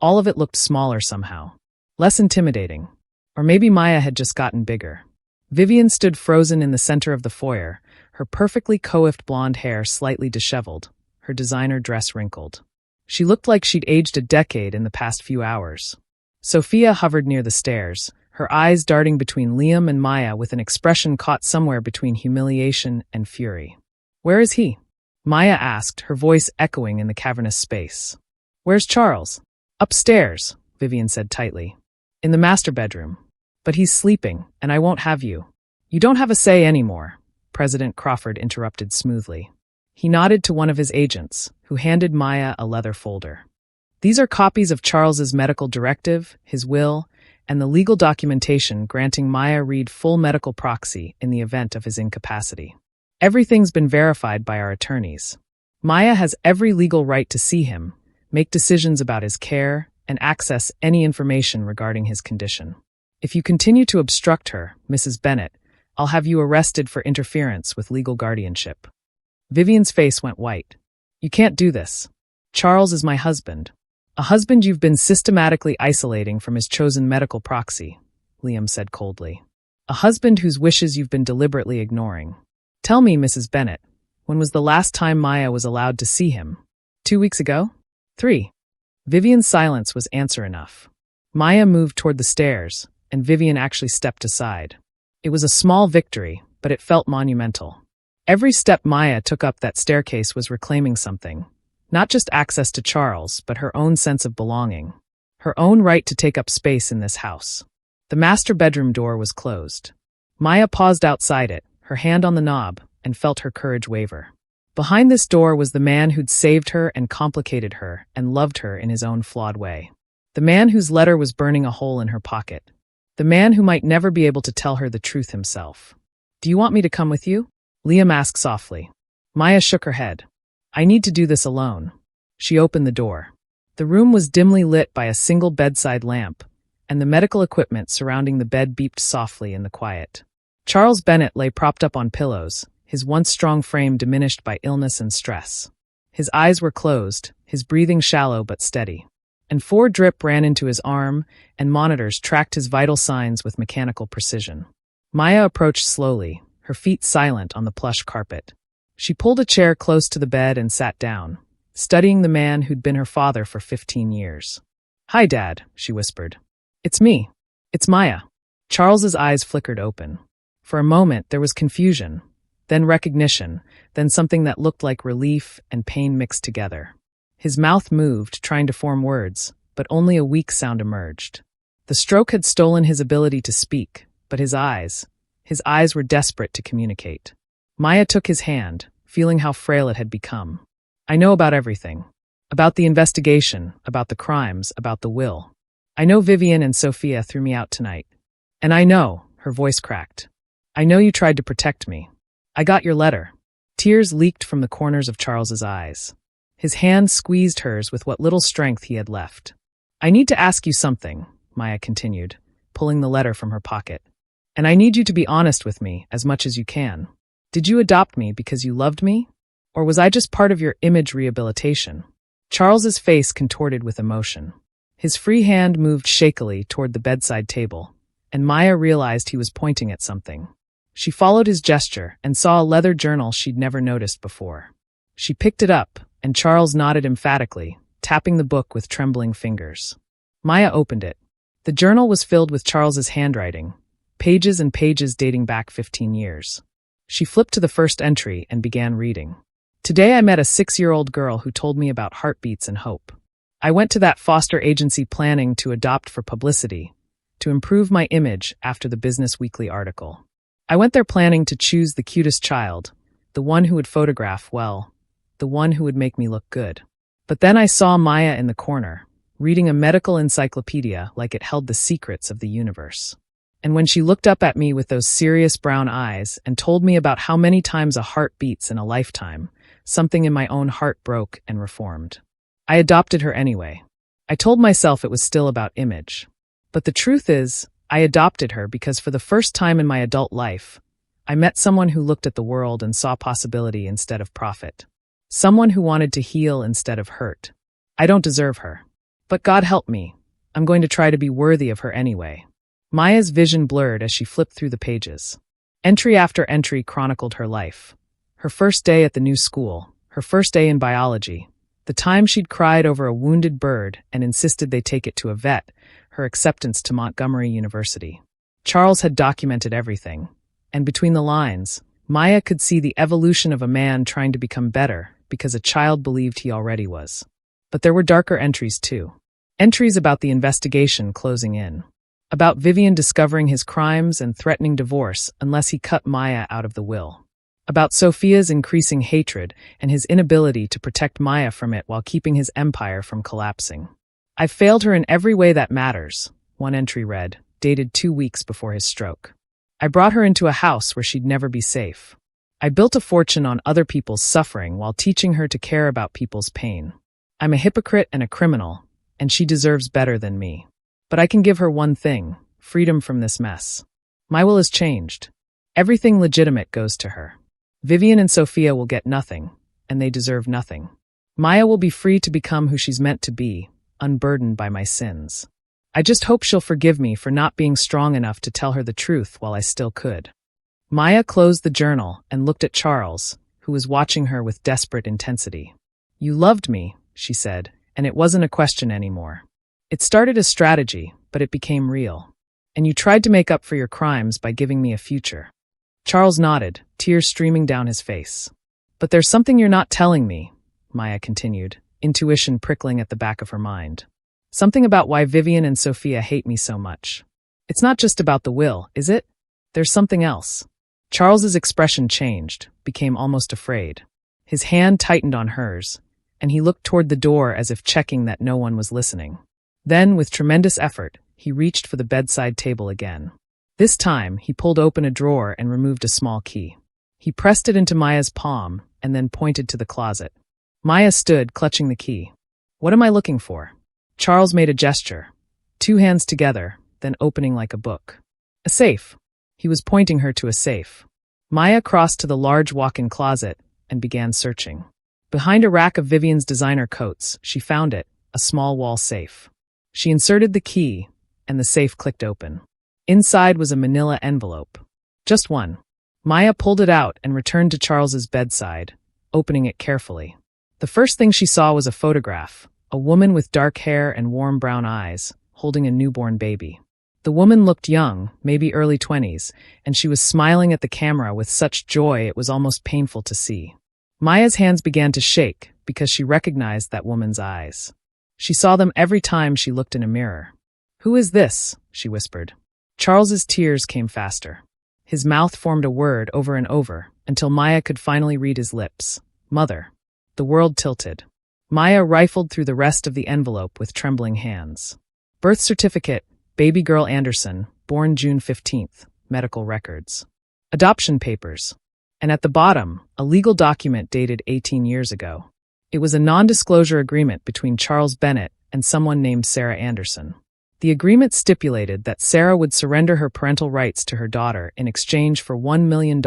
All of it looked smaller somehow. Less intimidating. Or maybe Maya had just gotten bigger. Vivian stood frozen in the center of the foyer, her perfectly coiffed blonde hair slightly disheveled, her designer dress wrinkled. She looked like she'd aged a decade in the past few hours. Sophia hovered near the stairs, her eyes darting between Liam and Maya with an expression caught somewhere between humiliation and fury. "Where is he?" Maya asked, her voice echoing in the cavernous space. "Where's Charles?" "Upstairs," Vivian said tightly. "In the master bedroom. But he's sleeping, and I won't have you." "You don't have a say anymore," President Crawford interrupted smoothly. He nodded to one of his agents, who handed Maya a leather folder. "These are copies of Charles's medical directive, his will, and the legal documentation granting Maya Reed full medical proxy in the event of his incapacity. Everything's been verified by our attorneys. Maya has every legal right to see him, make decisions about his care, and access any information regarding his condition. If you continue to obstruct her, Mrs. Bennett, I'll have you arrested for interference with legal guardianship." Vivian's face went white. "You can't do this. Charles is my husband. A husband you've been systematically isolating from his chosen medical proxy," Liam said coldly. "A husband whose wishes you've been deliberately ignoring. Tell me, Mrs. Bennett, when was the last time Maya was allowed to see him? 2 weeks ago? 3? Vivian's silence was answer enough. Maya moved toward the stairs, and Vivian actually stepped aside. It was a small victory, but it felt monumental. Every step Maya took up that staircase was reclaiming something. Not just access to Charles, but her own sense of belonging. Her own right to take up space in this house. The master bedroom door was closed. Maya paused outside it, her hand on the knob, and felt her courage waver. Behind this door was the man who'd saved her and complicated her and loved her in his own flawed way. The man whose letter was burning a hole in her pocket. The man who might never be able to tell her the truth himself. "Do you want me to come with you?" Liam asked softly. Maya shook her head. "I need to do this alone." She opened the door. The room was dimly lit by a single bedside lamp, and the medical equipment surrounding the bed beeped softly in the quiet. Charles Bennett lay propped up on pillows, his once strong frame diminished by illness and stress. His eyes were closed, his breathing shallow but steady. And 4 drip ran into his arm, and monitors tracked his vital signs with mechanical precision. Maya approached slowly, her feet silent on the plush carpet. She pulled a chair close to the bed and sat down, studying the man who'd been her father for 15 years. "Hi, Dad," she whispered. "It's me. It's Maya." Charles's eyes flickered open. For a moment, there was confusion, then recognition, then something that looked like relief and pain mixed together. His mouth moved, trying to form words, but only a weak sound emerged. The stroke had stolen his ability to speak, but his eyes were desperate to communicate. Maya took his hand, feeling how frail it had become. "I know about everything. About the investigation, about the crimes, about the will. I know Vivian and Sophia threw me out tonight. And I know," her voice cracked, "I know you tried to protect me. I got your letter." Tears leaked from the corners of Charles's eyes. His hand squeezed hers with what little strength he had left. "I need to ask you something," Maya continued, pulling the letter from her pocket. "And I need you to be honest with me as much as you can. Did you adopt me because you loved me? Or was I just part of your image rehabilitation?" Charles's face contorted with emotion. His free hand moved shakily toward the bedside table, and Maya realized he was pointing at something. She followed his gesture and saw a leather journal she'd never noticed before. She picked it up, and Charles nodded emphatically, tapping the book with trembling fingers. Maya opened it. The journal was filled with Charles's handwriting, pages and pages dating back 15 years. She flipped to the first entry and began reading. "Today I met a 6-year-old girl who told me about heartbeats and hope. I went to that foster agency planning to adopt for publicity, to improve my image after the Business Weekly article. I went there planning to choose the cutest child, the one who would photograph well, the one who would make me look good. But then I saw Maya in the corner, reading a medical encyclopedia like it held the secrets of the universe. And when she looked up at me with those serious brown eyes and told me about how many times a heart beats in a lifetime, something in my own heart broke and reformed. I adopted her anyway. I told myself it was still about image. But the truth is, I adopted her because for the first time in my adult life, I met someone who looked at the world and saw possibility instead of profit. Someone who wanted to heal instead of hurt. I don't deserve her. But God help me. I'm going to try to be worthy of her anyway. Maya's vision blurred as she flipped through the pages. Entry after entry chronicled her life. Her first day at the new school, her first day in biology, the time she'd cried over a wounded bird and insisted they take it to a vet, her acceptance to Montgomery University. Charles had documented everything. And between the lines, Maya could see the evolution of a man trying to become better because a child believed he already was. But there were darker entries too. Entries about the investigation closing in. About Vivian discovering his crimes and threatening divorce unless he cut Maya out of the will. About Sophia's increasing hatred and his inability to protect Maya from it while keeping his empire from collapsing. "I've failed her in every way that matters," one entry read, dated 2 weeks before his stroke. "I brought her into a house where she'd never be safe. I built a fortune on other people's suffering while teaching her to care about people's pain. I'm a hypocrite and a criminal, and she deserves better than me. But I can give her one thing, freedom from this mess. My will has changed. Everything legitimate goes to her. Vivian and Sophia will get nothing, and they deserve nothing. Maya will be free to become who she's meant to be, unburdened by my sins. I just hope she'll forgive me for not being strong enough to tell her the truth while I still could." Maya closed the journal and looked at Charles, who was watching her with desperate intensity. "You loved me," she said, "and it wasn't a question anymore. It started as strategy, but it became real. And you tried to make up for your crimes by giving me a future." Charles nodded, tears streaming down his face. "But there's something you're not telling me," Maya continued, intuition prickling at the back of her mind. "Something about why Vivian and Sophia hate me so much. It's not just about the will, is it? There's something else." Charles's expression changed, became almost afraid. His hand tightened on hers, and he looked toward the door as if checking that no one was listening. Then, with tremendous effort, he reached for the bedside table again. This time, he pulled open a drawer and removed a small key. He pressed it into Maya's palm and then pointed to the closet. Maya stood, clutching the key. "What am I looking for?" Charles made a gesture, 2 hands together, then opening like a book. "A safe." He was pointing her to a safe. Maya crossed to the large walk-in closet and began searching. Behind a rack of Vivian's designer coats, she found it, a small wall safe. She inserted the key, and the safe clicked open. Inside was a manila envelope. Just one. Maya pulled it out and returned to Charles's bedside, opening it carefully. The first thing she saw was a photograph, a woman with dark hair and warm brown eyes, holding a newborn baby. The woman looked young, maybe early 20s, and she was smiling at the camera with such joy it was almost painful to see. Maya's hands began to shake because she recognized that woman's eyes. She saw them every time she looked in a mirror. "Who is this?" she whispered. Charles's tears came faster. His mouth formed a word over and over until Maya could finally read his lips. "Mother." The world tilted. Maya rifled through the rest of the envelope with trembling hands. Birth certificate, baby girl Anderson, born June 15th, medical records. Adoption papers. And at the bottom, a legal document dated 18 years ago. It was a non-disclosure agreement between Charles Bennett and someone named Sarah Anderson. The agreement stipulated that Sarah would surrender her parental rights to her daughter in exchange for $1 million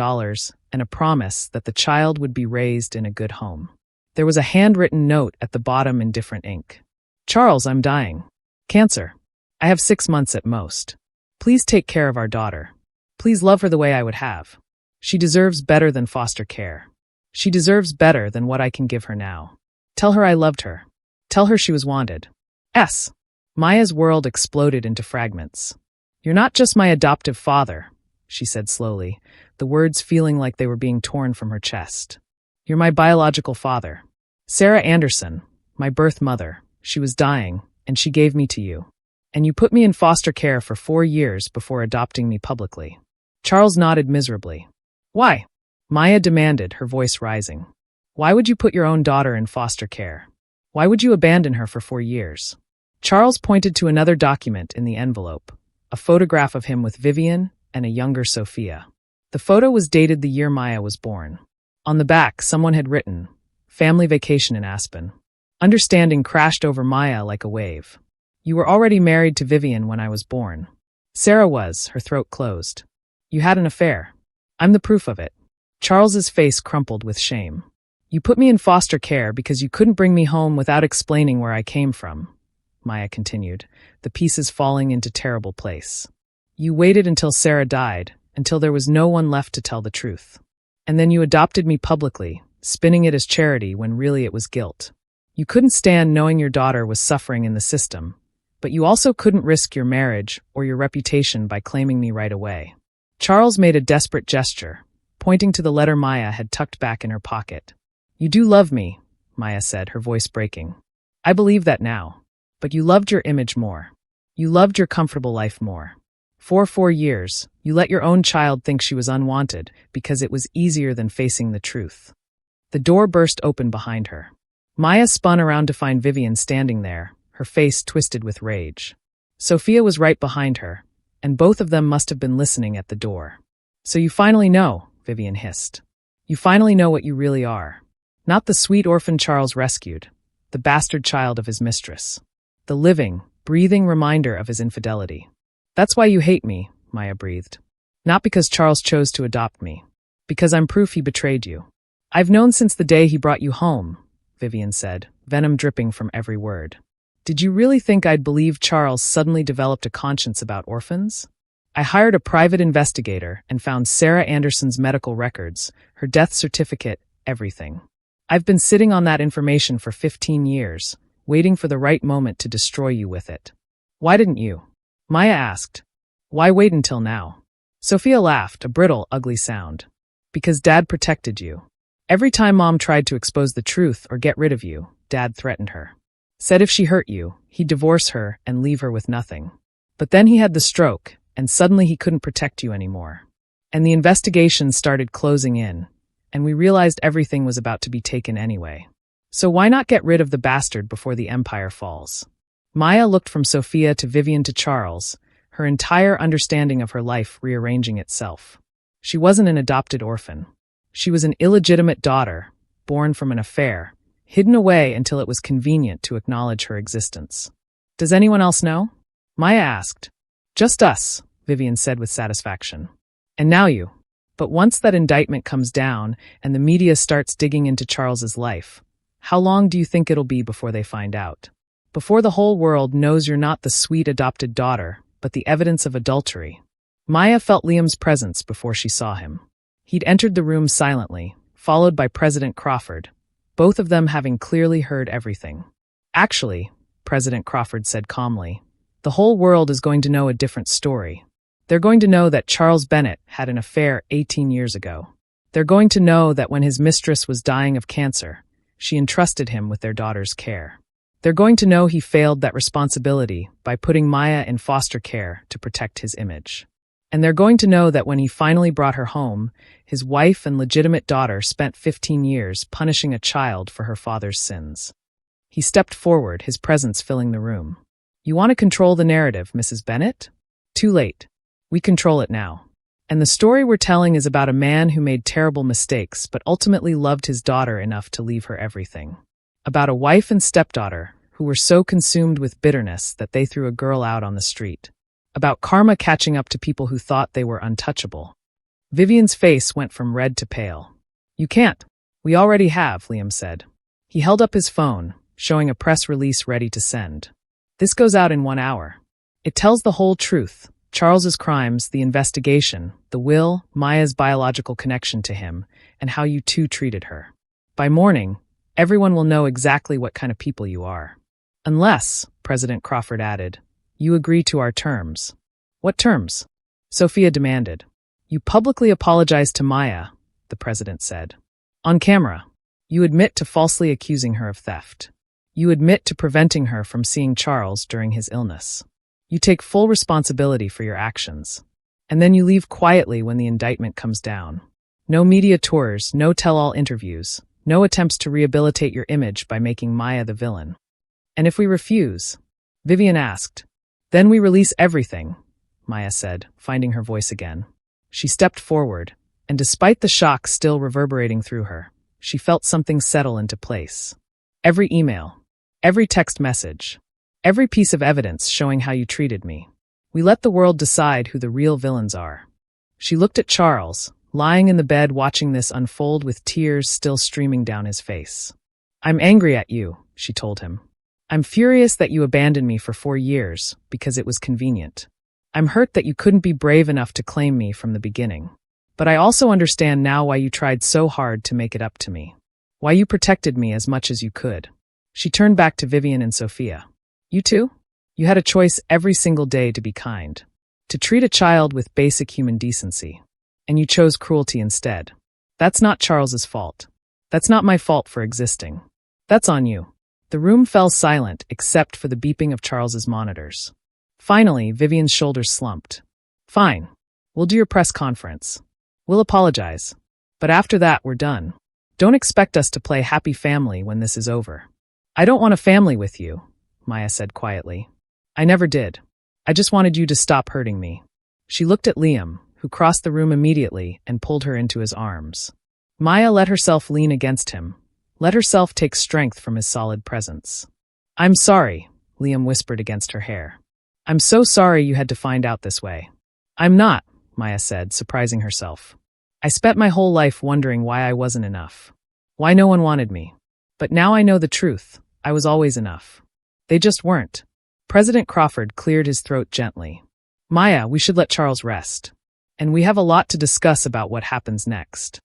and a promise that the child would be raised in a good home. There was a handwritten note at the bottom in different ink. "Charles, I'm dying. Cancer. I have 6 months at most. Please take care of our daughter. Please love her the way I would have. She deserves better than foster care. She deserves better than what I can give her now. Tell her I loved her. Tell her she was wanted. S." Maya's world exploded into fragments. "You're not just my adoptive father," she said slowly, the words feeling like they were being torn from her chest. "You're my biological father. Sarah Anderson, my birth mother, she was dying, and she gave me to you. And you put me in foster care for 4 years before adopting me publicly." Charles nodded miserably. "Why?" Maya demanded, her voice rising. "Why would you put your own daughter in foster care? Why would you abandon her for 4 years? Charles pointed to another document in the envelope, a photograph of him with Vivian and a younger Sophia. The photo was dated the year Maya was born. On the back, someone had written, "Family vacation in Aspen." Understanding crashed over Maya like a wave. "You were already married to Vivian when I was born." Sarah was, her throat closed. "You had an affair. I'm the proof of it." Charles's face crumpled with shame. "You put me in foster care because you couldn't bring me home without explaining where I came from," Maya continued, the pieces falling into terrible place. "You waited until Sarah died, until there was no one left to tell the truth. And then you adopted me publicly, spinning it as charity when really it was guilt. You couldn't stand knowing your daughter was suffering in the system, but you also couldn't risk your marriage or your reputation by claiming me right away." Charles made a desperate gesture, pointing to the letter Maya had tucked back in her pocket. "You do love me," Maya said, her voice breaking. "I believe that now. But you loved your image more. You loved your comfortable life more. For 4 years, you let your own child think she was unwanted because it was easier than facing the truth." The door burst open behind her. Maya spun around to find Vivian standing there, her face twisted with rage. Sophia was right behind her, and both of them must have been listening at the door. "So you finally know," Vivian hissed. "You finally know what you really are. Not the sweet orphan Charles rescued, the bastard child of his mistress. The living, breathing reminder of his infidelity. That's why you hate me," Maya breathed. "Not because Charles chose to adopt me. Because I'm proof he betrayed you." "I've known since the day he brought you home," Vivian said, venom dripping from every word. "Did you really think I'd believe Charles suddenly developed a conscience about orphans? I hired a private investigator and found Sarah Anderson's medical records, her death certificate, everything. I've been sitting on that information for 15 years, waiting for the right moment to destroy you with it. Why didn't you?" Maya asked. "Why wait until now?" Sophia laughed, a brittle, ugly sound. "Because Dad protected you. Every time Mom tried to expose the truth or get rid of you, Dad threatened her. Said if she hurt you, he'd divorce her and leave her with nothing. But then he had the stroke, and suddenly he couldn't protect you anymore. And the investigation started closing in, and we realized everything was about to be taken anyway. So why not get rid of the bastard before the empire falls?" Maya looked from Sophia to Vivian to Charles, her entire understanding of her life rearranging itself. She wasn't an adopted orphan. She was an illegitimate daughter, born from an affair, hidden away until it was convenient to acknowledge her existence. "Does anyone else know?" Maya asked. "Just us," Vivian said with satisfaction. "And now you. But once that indictment comes down and the media starts digging into Charles's life, how long do you think it'll be before they find out? Before the whole world knows you're not the sweet adopted daughter, but the evidence of adultery." Maya felt Liam's presence before she saw him. He'd entered the room silently, followed by President Crawford, both of them having clearly heard everything. "Actually," President Crawford said calmly, "the whole world is going to know a different story. They're going to know that Charles Bennett had an affair 18 years ago. They're going to know that when his mistress was dying of cancer, she entrusted him with their daughter's care. They're going to know he failed that responsibility by putting Maya in foster care to protect his image. And they're going to know that when he finally brought her home, his wife and legitimate daughter spent 15 years punishing a child for her father's sins." He stepped forward, his presence filling the room. "You want to control the narrative, Mrs. Bennett? Too late. We control it now. And the story we're telling is about a man who made terrible mistakes but ultimately loved his daughter enough to leave her everything. About a wife and stepdaughter who were so consumed with bitterness that they threw a girl out on the street. About karma catching up to people who thought they were untouchable." Vivian's face went from red to pale. "You can't. We already have," Liam said. He held up his phone, showing a press release ready to send. "This goes out in 1 hour. It tells the whole truth. Charles's crimes, the investigation, the will, Maya's biological connection to him, and how you two treated her. By morning, everyone will know exactly what kind of people you are. Unless," President Crawford added, "you agree to our terms." "What terms?" Sophia demanded. "You publicly apologize to Maya," the president said. "On camera. You admit to falsely accusing her of theft. You admit to preventing her from seeing Charles during his illness. You take full responsibility for your actions. And then you leave quietly when the indictment comes down. No media tours, no tell-all interviews, no attempts to rehabilitate your image by making Maya the villain. And if we refuse?" Vivian asked. "Then we release everything," Maya said, finding her voice again. She stepped forward, and despite the shock still reverberating through her, she felt something settle into place. Every email, every text message, every piece of evidence showing how you treated me. We let the world decide who the real villains are. She looked at Charles, lying in the bed watching this unfold with tears still streaming down his face. I'm angry at you, she told him. I'm furious that you abandoned me for 4 years because it was convenient. I'm hurt that you couldn't be brave enough to claim me from the beginning. But I also understand now why you tried so hard to make it up to me. Why you protected me as much as you could. She turned back to Vivian and Sophia. You too? You had a choice every single day to be kind. To treat a child with basic human decency. And you chose cruelty instead. That's not Charles's fault. That's not my fault for existing. That's on you. The room fell silent except for the beeping of Charles's monitors. Finally, Vivian's shoulders slumped. Fine. We'll do your press conference. We'll apologize. But after that, we're done. Don't expect us to play happy family when this is over. I don't want a family with you, Maya said quietly. I never did. I just wanted you to stop hurting me. She looked at Liam, who crossed the room immediately and pulled her into his arms. Maya let herself lean against him, let herself take strength from his solid presence. I'm sorry, Liam whispered against her hair. I'm so sorry you had to find out this way. I'm not, Maya said, surprising herself. I spent my whole life wondering why I wasn't enough. Why no one wanted me. But now I know the truth. I was always enough. They just weren't. President Crawford cleared his throat gently. Maya, we should let Charles rest. And we have a lot to discuss about what happens next.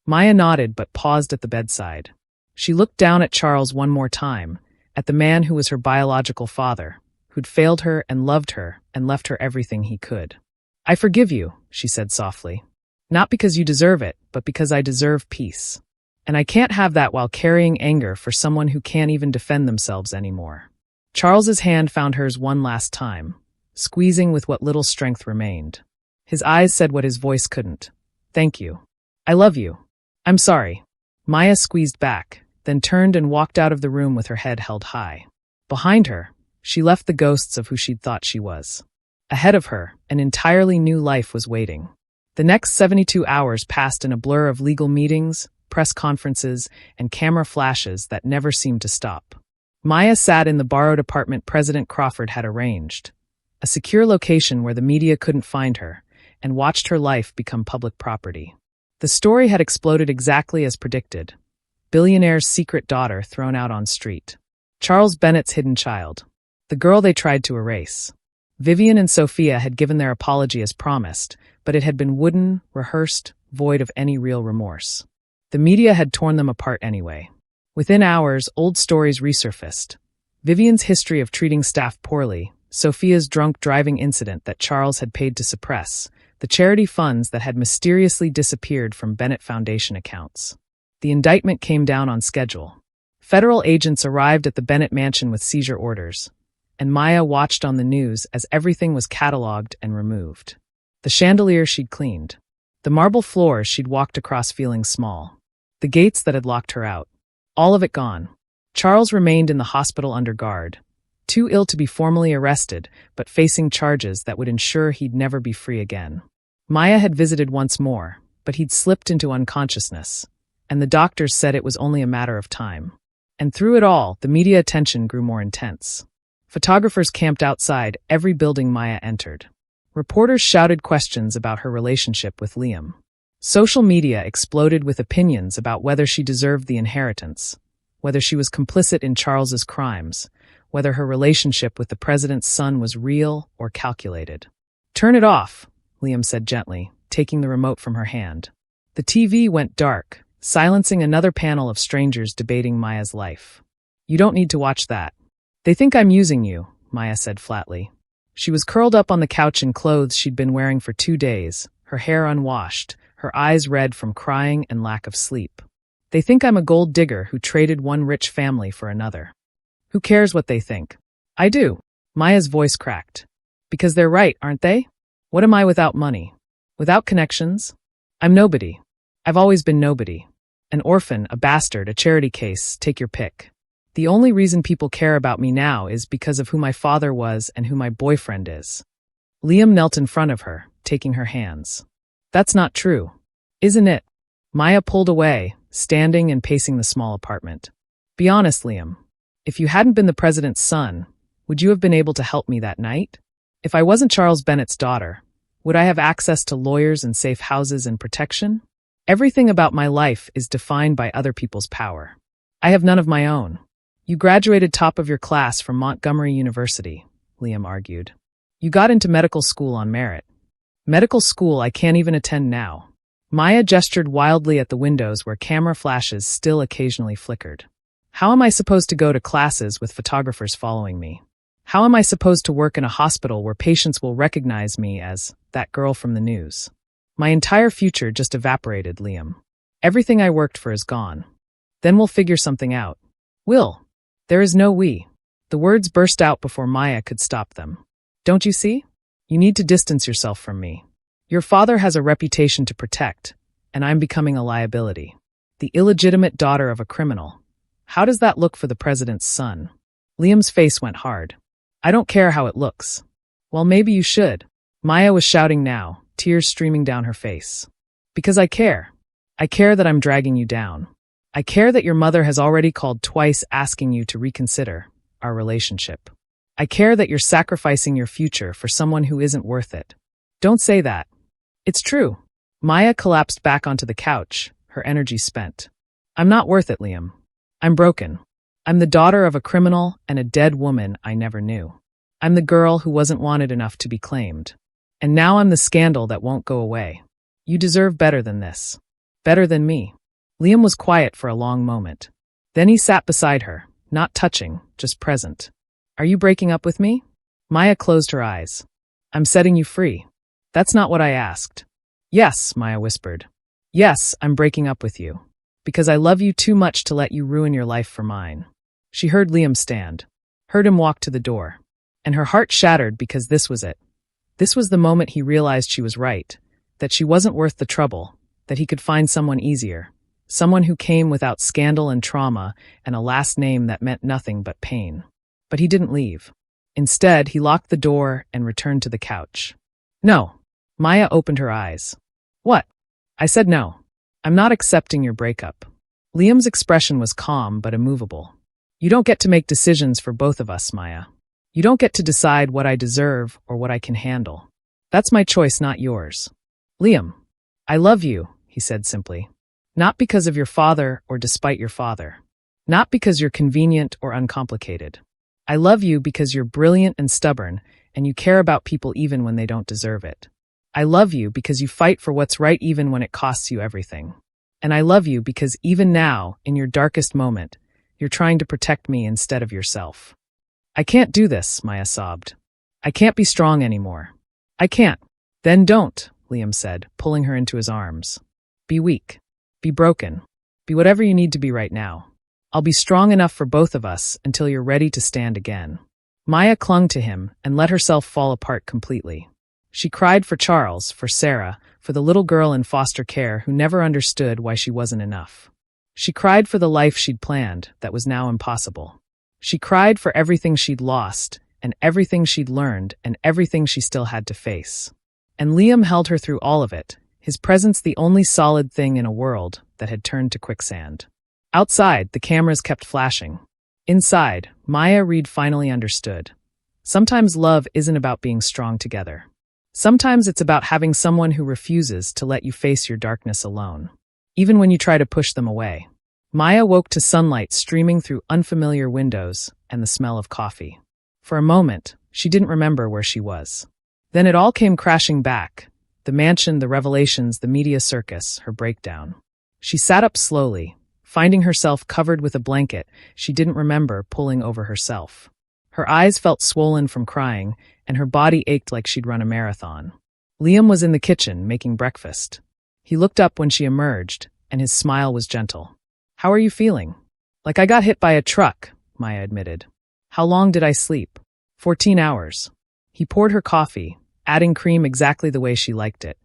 Maya nodded but paused at the bedside. She looked down at Charles one more time, at the man who was her biological father, who'd failed her and loved her and left her everything he could. I forgive you, she said softly. Not because you deserve it, but because I deserve peace. And I can't have that while carrying anger for someone who can't even defend themselves anymore. Charles's hand found hers one last time, squeezing with what little strength remained. His eyes said what his voice couldn't. Thank you. I love you. I'm sorry. Maya squeezed back, then turned and walked out of the room with her head held high. Behind her, she left the ghosts of who she'd thought she was. Ahead of her, an entirely new life was waiting. The next 72 hours passed in a blur of legal meetings, press conferences, and camera flashes that never seemed to stop. Maya sat in the borrowed apartment President Crawford had arranged, a secure location where the media couldn't find her, and watched her life become public property. The story had exploded exactly as predicted. Billionaire's secret daughter thrown out on street. Charles Bennett's hidden child. The girl they tried to erase. Vivian and Sophia had given their apology as promised, but it had been wooden, rehearsed, void of any real remorse. The media had torn them apart anyway. Within hours, old stories resurfaced. Vivian's history of treating staff poorly, Sophia's drunk driving incident that Charles had paid to suppress, the charity funds that had mysteriously disappeared from Bennett Foundation accounts. The indictment came down on schedule. Federal agents arrived at the Bennett mansion with seizure orders, and Maya watched on the news as everything was cataloged and removed. The chandelier she'd cleaned. The marble floors she'd walked across feeling small. The gates that had locked her out. All of it gone. Charles remained in the hospital under guard, too ill to be formally arrested, but facing charges that would ensure he'd never be free again. Maya had visited once more, but he'd slipped into unconsciousness, and the doctors said it was only a matter of time. And through it all, the media attention grew more intense. Photographers camped outside every building Maya entered. Reporters shouted questions about her relationship with Liam. Social media exploded with opinions about whether she deserved the inheritance, whether she was complicit in Charles's crimes, whether her relationship with the president's son was real or calculated. Turn it off, Liam said gently, taking the remote from her hand. The TV went dark, silencing another panel of strangers debating Maya's life. You don't need to watch that. They think I'm using you, Maya said flatly. She was curled up on the couch in clothes she'd been wearing for 2 days, her hair unwashed, her eyes red from crying and lack of sleep. They think I'm a gold digger who traded one rich family for another. Who cares what they think? I do. Maya's voice cracked. Because they're right, aren't they? What am I without money? Without connections? I'm nobody. I've always been nobody. An orphan, a bastard, a charity case, take your pick. The only reason people care about me now is because of who my father was and who my boyfriend is. Liam knelt in front of her, taking her hands. That's not true. Isn't it? Maya pulled away, standing and pacing the small apartment. Be honest, Liam. If you hadn't been the president's son, would you have been able to help me that night? If I wasn't Charles Bennett's daughter, would I have access to lawyers and safe houses and protection? Everything about my life is defined by other people's power. I have none of my own. You graduated top of your class from Montgomery University, Liam argued. You got into medical school on merit. Medical school I can't even attend now. Maya gestured wildly at the windows where camera flashes still occasionally flickered. How am I supposed to go to classes with photographers following me? How am I supposed to work in a hospital where patients will recognize me as that girl from the news? My entire future just evaporated, Liam. Everything I worked for is gone. Then we'll figure something out. Will. There is no we. The words burst out before Maya could stop them. Don't you see? You need to distance yourself from me. Your father has a reputation to protect, and I'm becoming a liability. The illegitimate daughter of a criminal. How does that look for the president's son? Liam's face went hard. I don't care how it looks. Well, maybe you should. Maya was shouting now, tears streaming down her face. Because I care. I care that I'm dragging you down. I care that your mother has already called twice asking you to reconsider our relationship. I care that you're sacrificing your future for someone who isn't worth it. Don't say that. It's true. Maya collapsed back onto the couch, her energy spent. I'm not worth it, Liam. I'm broken. I'm the daughter of a criminal and a dead woman I never knew. I'm the girl who wasn't wanted enough to be claimed. And now I'm the scandal that won't go away. You deserve better than this. Better than me. Liam was quiet for a long moment. Then he sat beside her, not touching, just present. Are you breaking up with me? Maya closed her eyes. I'm setting you free. That's not what I asked. Yes, Maya whispered. Yes, I'm breaking up with you. Because I love you too much to let you ruin your life for mine. She heard Liam stand. Heard him walk to the door. And her heart shattered because this was it. This was the moment he realized she was right. That she wasn't worth the trouble. That he could find someone easier. Someone who came without scandal and trauma and a last name that meant nothing but pain. But he didn't leave. Instead, he locked the door and returned to the couch. No. Maya opened her eyes. What? I said no. I'm not accepting your breakup. Liam's expression was calm but immovable. You don't get to make decisions for both of us, Maya. You don't get to decide what I deserve or what I can handle. That's my choice, not yours. Liam, I love you, he said simply. Not because of your father or despite your father. Not because you're convenient or uncomplicated. I love you because you're brilliant and stubborn, and you care about people even when they don't deserve it. I love you because you fight for what's right even when it costs you everything. And I love you because even now, in your darkest moment, you're trying to protect me instead of yourself. I can't do this, Maya sobbed. I can't be strong anymore. I can't. Then don't, Liam said, pulling her into his arms. Be weak. Be broken. Be whatever you need to be right now. I'll be strong enough for both of us until you're ready to stand again. Maya clung to him and let herself fall apart completely. She cried for Charles, for Sarah, for the little girl in foster care who never understood why she wasn't enough. She cried for the life she'd planned that was now impossible. She cried for everything she'd lost, and everything she'd learned, and everything she still had to face. And Liam held her through all of it, his presence the only solid thing in a world that had turned to quicksand. Outside, the cameras kept flashing. Inside, Maya Reed finally understood. Sometimes love isn't about being strong together. Sometimes it's about having someone who refuses to let you face your darkness alone, even when you try to push them away. Maya woke to sunlight streaming through unfamiliar windows and the smell of coffee. For a moment, she didn't remember where she was. Then it all came crashing back. The mansion, the revelations, the media circus, her breakdown. She sat up slowly, finding herself covered with a blanket she didn't remember pulling over herself. Her eyes felt swollen from crying, and her body ached like she'd run a marathon. Liam was in the kitchen, making breakfast. He looked up when she emerged, and his smile was gentle. How are you feeling? Like I got hit by a truck, Maya admitted. How long did I sleep? 14 hours. He poured her coffee, adding cream exactly the way she liked it.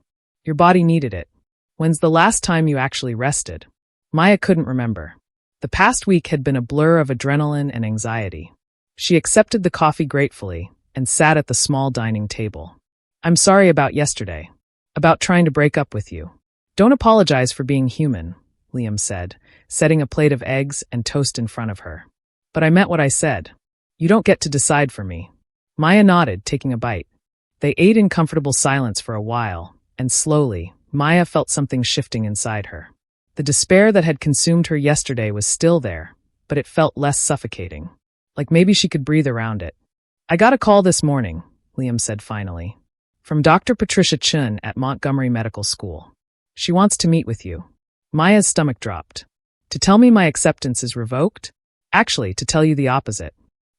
Your body needed it. When's the last time you actually rested? Maya couldn't remember. The past week had been a blur of adrenaline and anxiety. She accepted the coffee gratefully and sat at the small dining table. I'm sorry about yesterday. About trying to break up with you. Don't apologize for being human, Liam said, setting a plate of eggs and toast in front of her. But I meant what I said. You don't get to decide for me. Maya nodded, taking a bite. They ate in comfortable silence for a while, and slowly, Maya felt something shifting inside her. The despair that had consumed her yesterday was still there, but it felt less suffocating. Like maybe she could breathe around it. I got a call this morning, Liam said finally. From Dr. Patricia Chun at Montgomery Medical School. She wants to meet with you. Maya's stomach dropped. To tell me my acceptance is revoked? Actually, to tell you the opposite.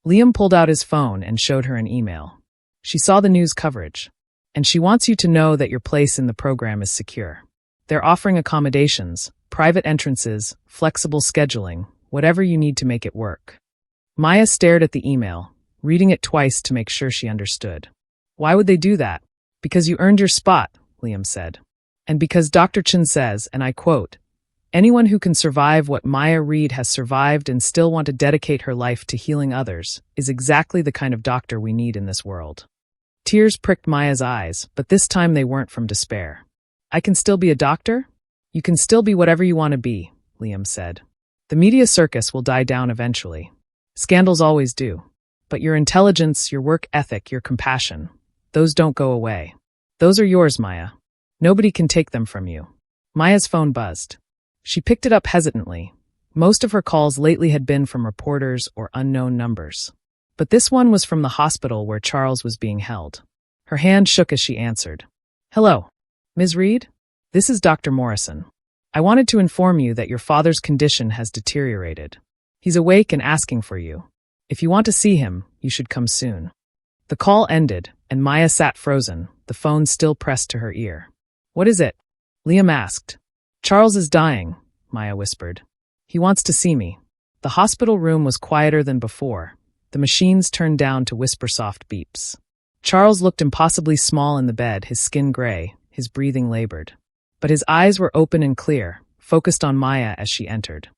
Liam pulled out his phone and showed her an email. She saw the news coverage. And she wants you to know that your place in the program is secure. They're offering accommodations, private entrances, flexible scheduling, whatever you need to make it work. Maya stared at the email, reading it twice to make sure she understood. Why would they do that? Because you earned your spot, Liam said. And because Dr. Chun says, and I quote, anyone who can survive what Maya Reed has survived and still want to dedicate her life to healing others is exactly the kind of doctor we need in this world. Tears pricked Maya's eyes, but this time they weren't from despair. I can still be a doctor? You can still be whatever you want to be, Liam said. The media circus will die down eventually. Scandals always do. But your intelligence, your work ethic, your compassion, those don't go away. Those are yours, Maya. Nobody can take them from you. Maya's phone buzzed. She picked it up hesitantly. Most of her calls lately had been from reporters or unknown numbers. But this one was from the hospital where Charles was being held. Her hand shook as she answered. Hello, Ms. Reed? This is Dr. Morrison. I wanted to inform you that your father's condition has deteriorated. He's awake and asking for you. If you want to see him, you should come soon. The call ended, and Maya sat frozen, the phone still pressed to her ear. What is it? Liam asked. Charles is dying, Maya whispered. He wants to see me. The hospital room was quieter than before. The machines turned down to whisper soft beeps. Charles looked impossibly small in the bed, his skin gray, his breathing labored. But his eyes were open and clear, focused on Maya as she entered.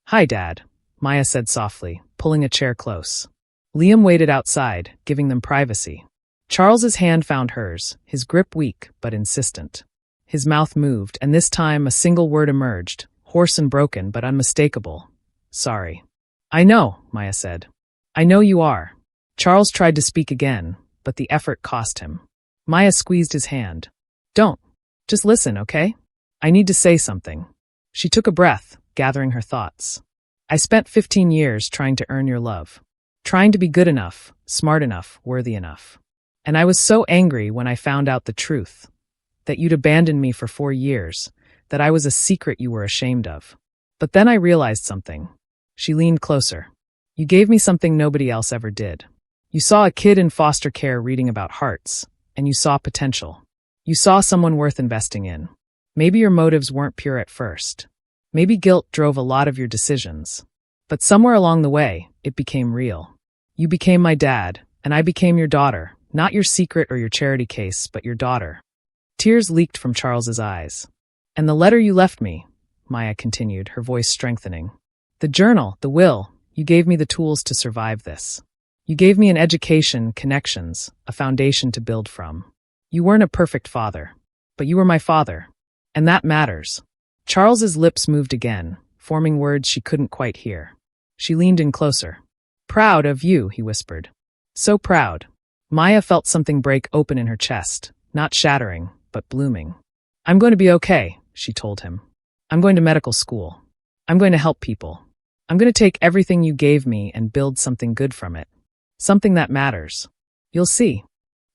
Hi, Dad, Maya said softly, pulling a chair close. Liam waited outside, giving them privacy. Charles's hand found hers, his grip weak but insistent. His mouth moved, and this time a single word emerged, hoarse and broken but unmistakable. Sorry. I know, Maya said. I know you are. Charles tried to speak again, but the effort cost him. Maya squeezed his hand. Don't. Just listen, okay? I need to say something. She took a breath, gathering her thoughts. I spent 15 years trying to earn your love. Trying to be good enough, smart enough, worthy enough. And I was so angry when I found out the truth. That you'd abandoned me for 4 years. That I was a secret you were ashamed of. But then I realized something. She leaned closer. You gave me something nobody else ever did. You saw a kid in foster care reading about hearts, and you saw potential. You saw someone worth investing in. Maybe your motives weren't pure at first. Maybe guilt drove a lot of your decisions. But somewhere along the way, it became real. You became my dad, and I became your daughter, not your secret or your charity case, but your daughter. Tears leaked from Charles's eyes. And the letter you left me, Maya continued, her voice strengthening. The journal, the will, you gave me the tools to survive this. You gave me an education, connections, a foundation to build from. You weren't a perfect father, but you were my father. And that matters. Charles's lips moved again, forming words she couldn't quite hear. She leaned in closer. Proud of you, he whispered. So proud. Maya felt something break open in her chest, not shattering, but blooming. I'm going to be okay, she told him. I'm going to medical school. I'm going to help people. I'm going to take everything you gave me and build something good from it. Something that matters. You'll see.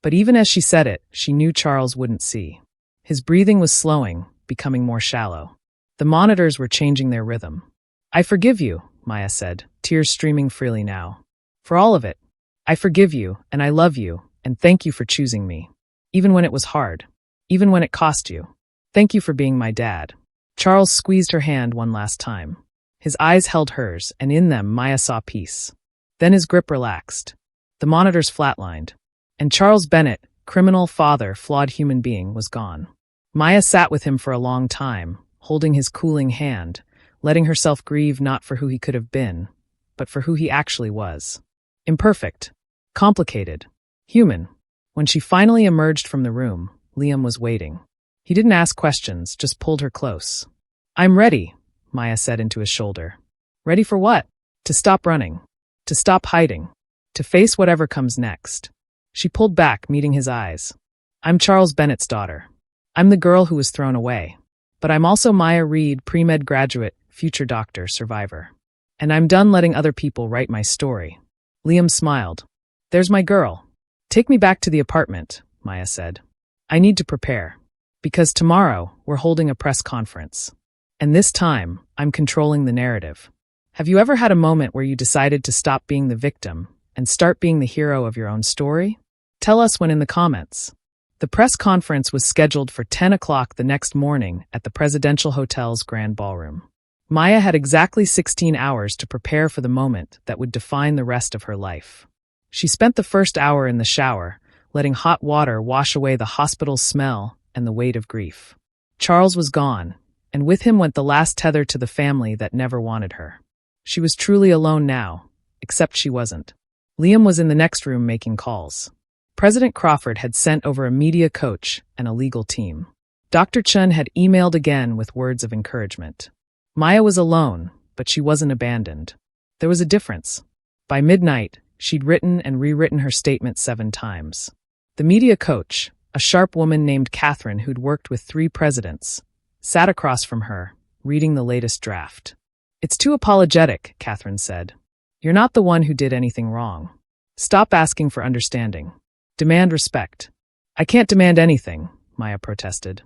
But even as she said it, she knew Charles wouldn't see. His breathing was slowing, becoming more shallow. The monitors were changing their rhythm. I forgive you, Maya said, tears streaming freely now. For all of it. I forgive you, and I love you, and thank you for choosing me. Even when it was hard. Even when it cost you. Thank you for being my dad. Charles squeezed her hand one last time. His eyes held hers, and in them Maya saw peace. Then his grip relaxed. The monitors flatlined. And Charles Bennett, criminal, father, flawed human being, was gone. Maya sat with him for a long time, holding his cooling hand, letting herself grieve not for who he could have been, but for who he actually was. Imperfect. Complicated. Human. When she finally emerged from the room, Liam was waiting. He didn't ask questions, just pulled her close. "I'm ready," Maya said into his shoulder. "Ready for what?" "To stop running. To stop hiding. To face whatever comes next." She pulled back, meeting his eyes. "I'm Charles Bennett's daughter. I'm the girl who was thrown away. But I'm also Maya Reed, pre-med graduate, future doctor, survivor. And I'm done letting other people write my story." Liam smiled. "There's my girl. Take me back to the apartment," Maya said. "I need to prepare. Because tomorrow, we're holding a press conference. And this time, I'm controlling the narrative. Have you ever had a moment where you decided to stop being the victim and start being the hero of your own story? Tell us when in the comments. The press conference was scheduled for 10 o'clock the next morning at the Presidential Hotel's Grand Ballroom. Maya had exactly 16 hours to prepare for the moment that would define the rest of her life. She spent the first hour in the shower, letting hot water wash away the hospital's smell and the weight of grief. Charles was gone, and with him went the last tether to the family that never wanted her. She was truly alone now, except she wasn't. Liam was in the next room making calls. President Crawford had sent over a media coach and a legal team. Dr. Chun had emailed again with words of encouragement. Maya was alone, but she wasn't abandoned. There was a difference. By midnight, she'd written and rewritten her statement 7 times. The media coach, a sharp woman named Catherine who'd worked with 3 presidents, sat across from her, reading the latest draft. "It's too apologetic," Catherine said. "You're not the one who did anything wrong. Stop asking for understanding. Demand respect." "I can't demand anything," Maya protested.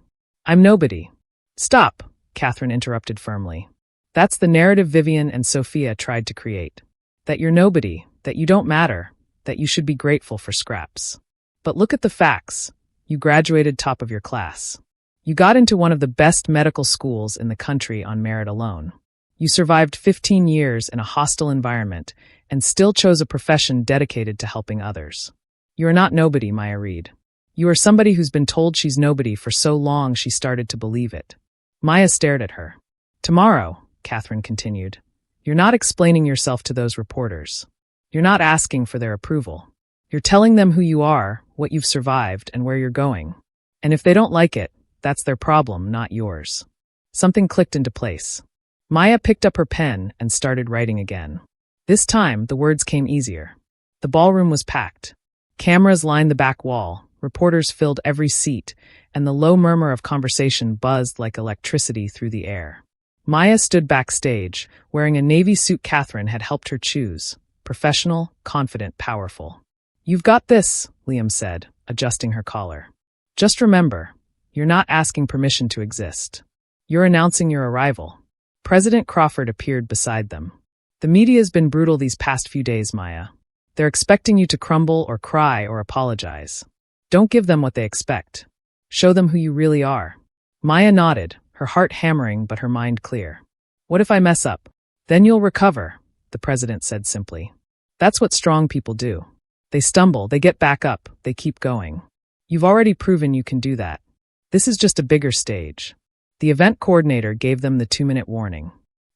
"I'm nobody." "Stop," Catherine interrupted firmly. "That's the narrative Vivian and Sophia tried to create. That you're nobody, that you don't matter, that you should be grateful for scraps. But look at the facts. You graduated top of your class. You got into one of the best medical schools in the country on merit alone. You survived 15 years in a hostile environment and still chose a profession dedicated to helping others. You are not nobody, Maya Reed. You are somebody who's been told she's nobody for so long she started to believe it." Maya stared at her. "Tomorrow," Catherine continued, "you're not explaining yourself to those reporters. You're not asking for their approval. You're telling them who you are, what you've survived, and where you're going. And if they don't like it, that's their problem, not yours." Something clicked into place. Maya picked up her pen and started writing again. This time, the words came easier. The ballroom was packed. Cameras lined the back wall, reporters filled every seat, and the low murmur of conversation buzzed like electricity through the air. Maya stood backstage, wearing a navy suit Catherine had helped her choose. Professional, confident, powerful. "You've got this," Liam said, adjusting her collar. "Just remember, you're not asking permission to exist. You're announcing your arrival." President Crawford appeared beside them. "The media's been brutal these past few days, Maya. They're expecting you to crumble or cry or apologize. Don't give them what they expect. Show them who you really are." Maya nodded, her heart hammering but her mind clear. "What if I mess up?" "Then you'll recover," the president said simply. "That's what strong people do. They stumble, they get back up, they keep going. You've already proven you can do that. This is just a bigger stage." The event coordinator gave them the 2-minute warning.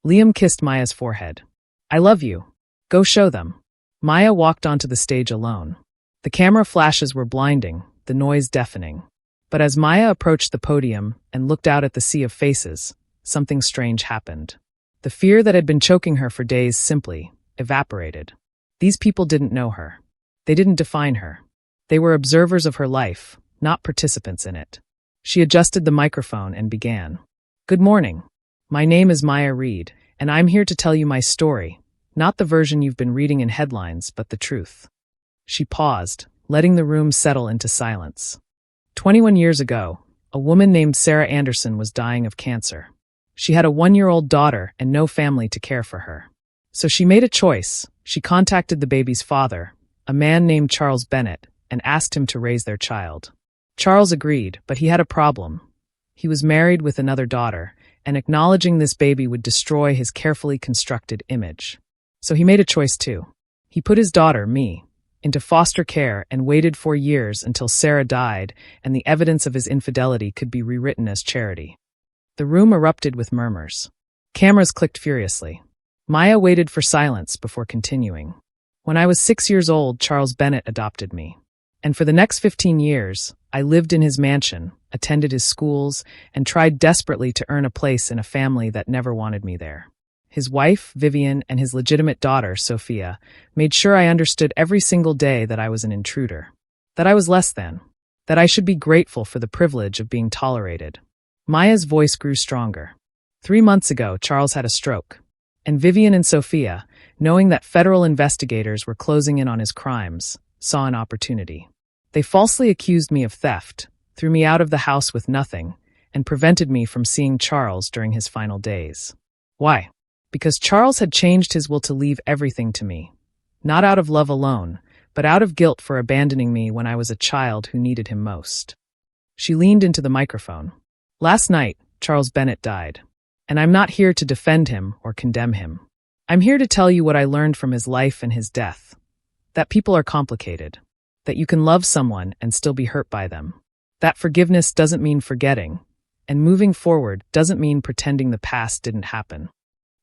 Liam kissed Maya's forehead. "I love you. Go show them." Maya walked onto the stage alone. The camera flashes were blinding, the noise deafening. But as Maya approached the podium and looked out at the sea of faces, something strange happened. The fear that had been choking her for days simply evaporated. These people didn't know her. They didn't define her. They were observers of her life, not participants in it. She adjusted the microphone and began. "Good morning. My name is Maya Reed, and I'm here to tell you my story, not the version you've been reading in headlines, but the truth." She paused, letting the room settle into silence. 21 years ago, a woman named Sarah Anderson was dying of cancer. She had a 1-year-old daughter and no family to care for her. So she made a choice. She contacted the baby's father, a man named Charles Bennett, and asked him to raise their child. Charles agreed, but he had a problem. He was married with another daughter, and acknowledging this baby would destroy his carefully constructed image. So he made a choice too. He put his daughter, me, into foster care and waited 4 years until Sarah died and the evidence of his infidelity could be rewritten as charity. The room erupted with murmurs. Cameras clicked furiously. Maya waited for silence before continuing. "When I was 6 years old, Charles Bennett adopted me. And for the next 15 years, I lived in his mansion, attended his schools, and tried desperately to earn a place in a family that never wanted me there. His wife, Vivian, and his legitimate daughter, Sophia, made sure I understood every single day that I was an intruder, that I was less than, that I should be grateful for the privilege of being tolerated. Maya's voice grew stronger. 3 months ago, Charles had a stroke, and Vivian and Sophia, knowing that federal investigators were closing in on his crimes, saw an opportunity. They falsely accused me of theft, threw me out of the house with nothing, and prevented me from seeing Charles during his final days. Why? Because Charles had changed his will to leave everything to me. Not out of love alone, but out of guilt for abandoning me when I was a child who needed him most. She leaned into the microphone. Last night, Charles Bennett died. And I'm not here to defend him or condemn him. I'm here to tell you what I learned from his life and his death. That people are complicated. That you can love someone and still be hurt by them. That forgiveness doesn't mean forgetting. And moving forward doesn't mean pretending the past didn't happen.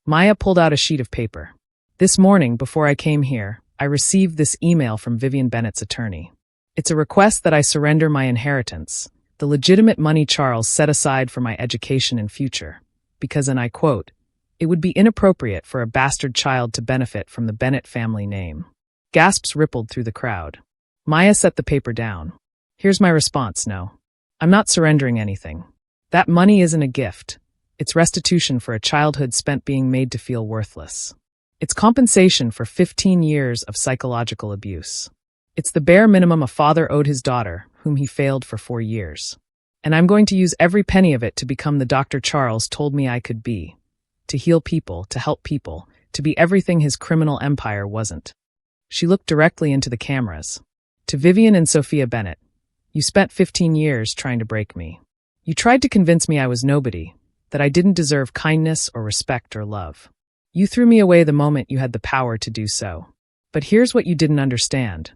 Maya pulled out a sheet of paper. This morning, before I came here, I received this email from Vivian Bennett's attorney. It's a request that I surrender my inheritance, the legitimate money Charles set aside for my education and future, because, and I quote, "It would be inappropriate for a bastard child to benefit from the Bennett family name." Gasps rippled through the crowd. Maya set the paper down. Here's my response, no. I'm not surrendering anything. That money isn't a gift. It's restitution for a childhood spent being made to feel worthless. It's compensation for 15 years of psychological abuse. It's the bare minimum a father owed his daughter, whom he failed for 4 years. And I'm going to use every penny of it to become the Dr. Charles told me I could be. To heal people, to help people, to be everything his criminal empire wasn't. She looked directly into the cameras. To Vivian and Sophia Bennett, you spent 15 years trying to break me. You tried to convince me I was nobody, that I didn't deserve kindness or respect or love. You threw me away the moment you had the power to do so. But here's what you didn't understand.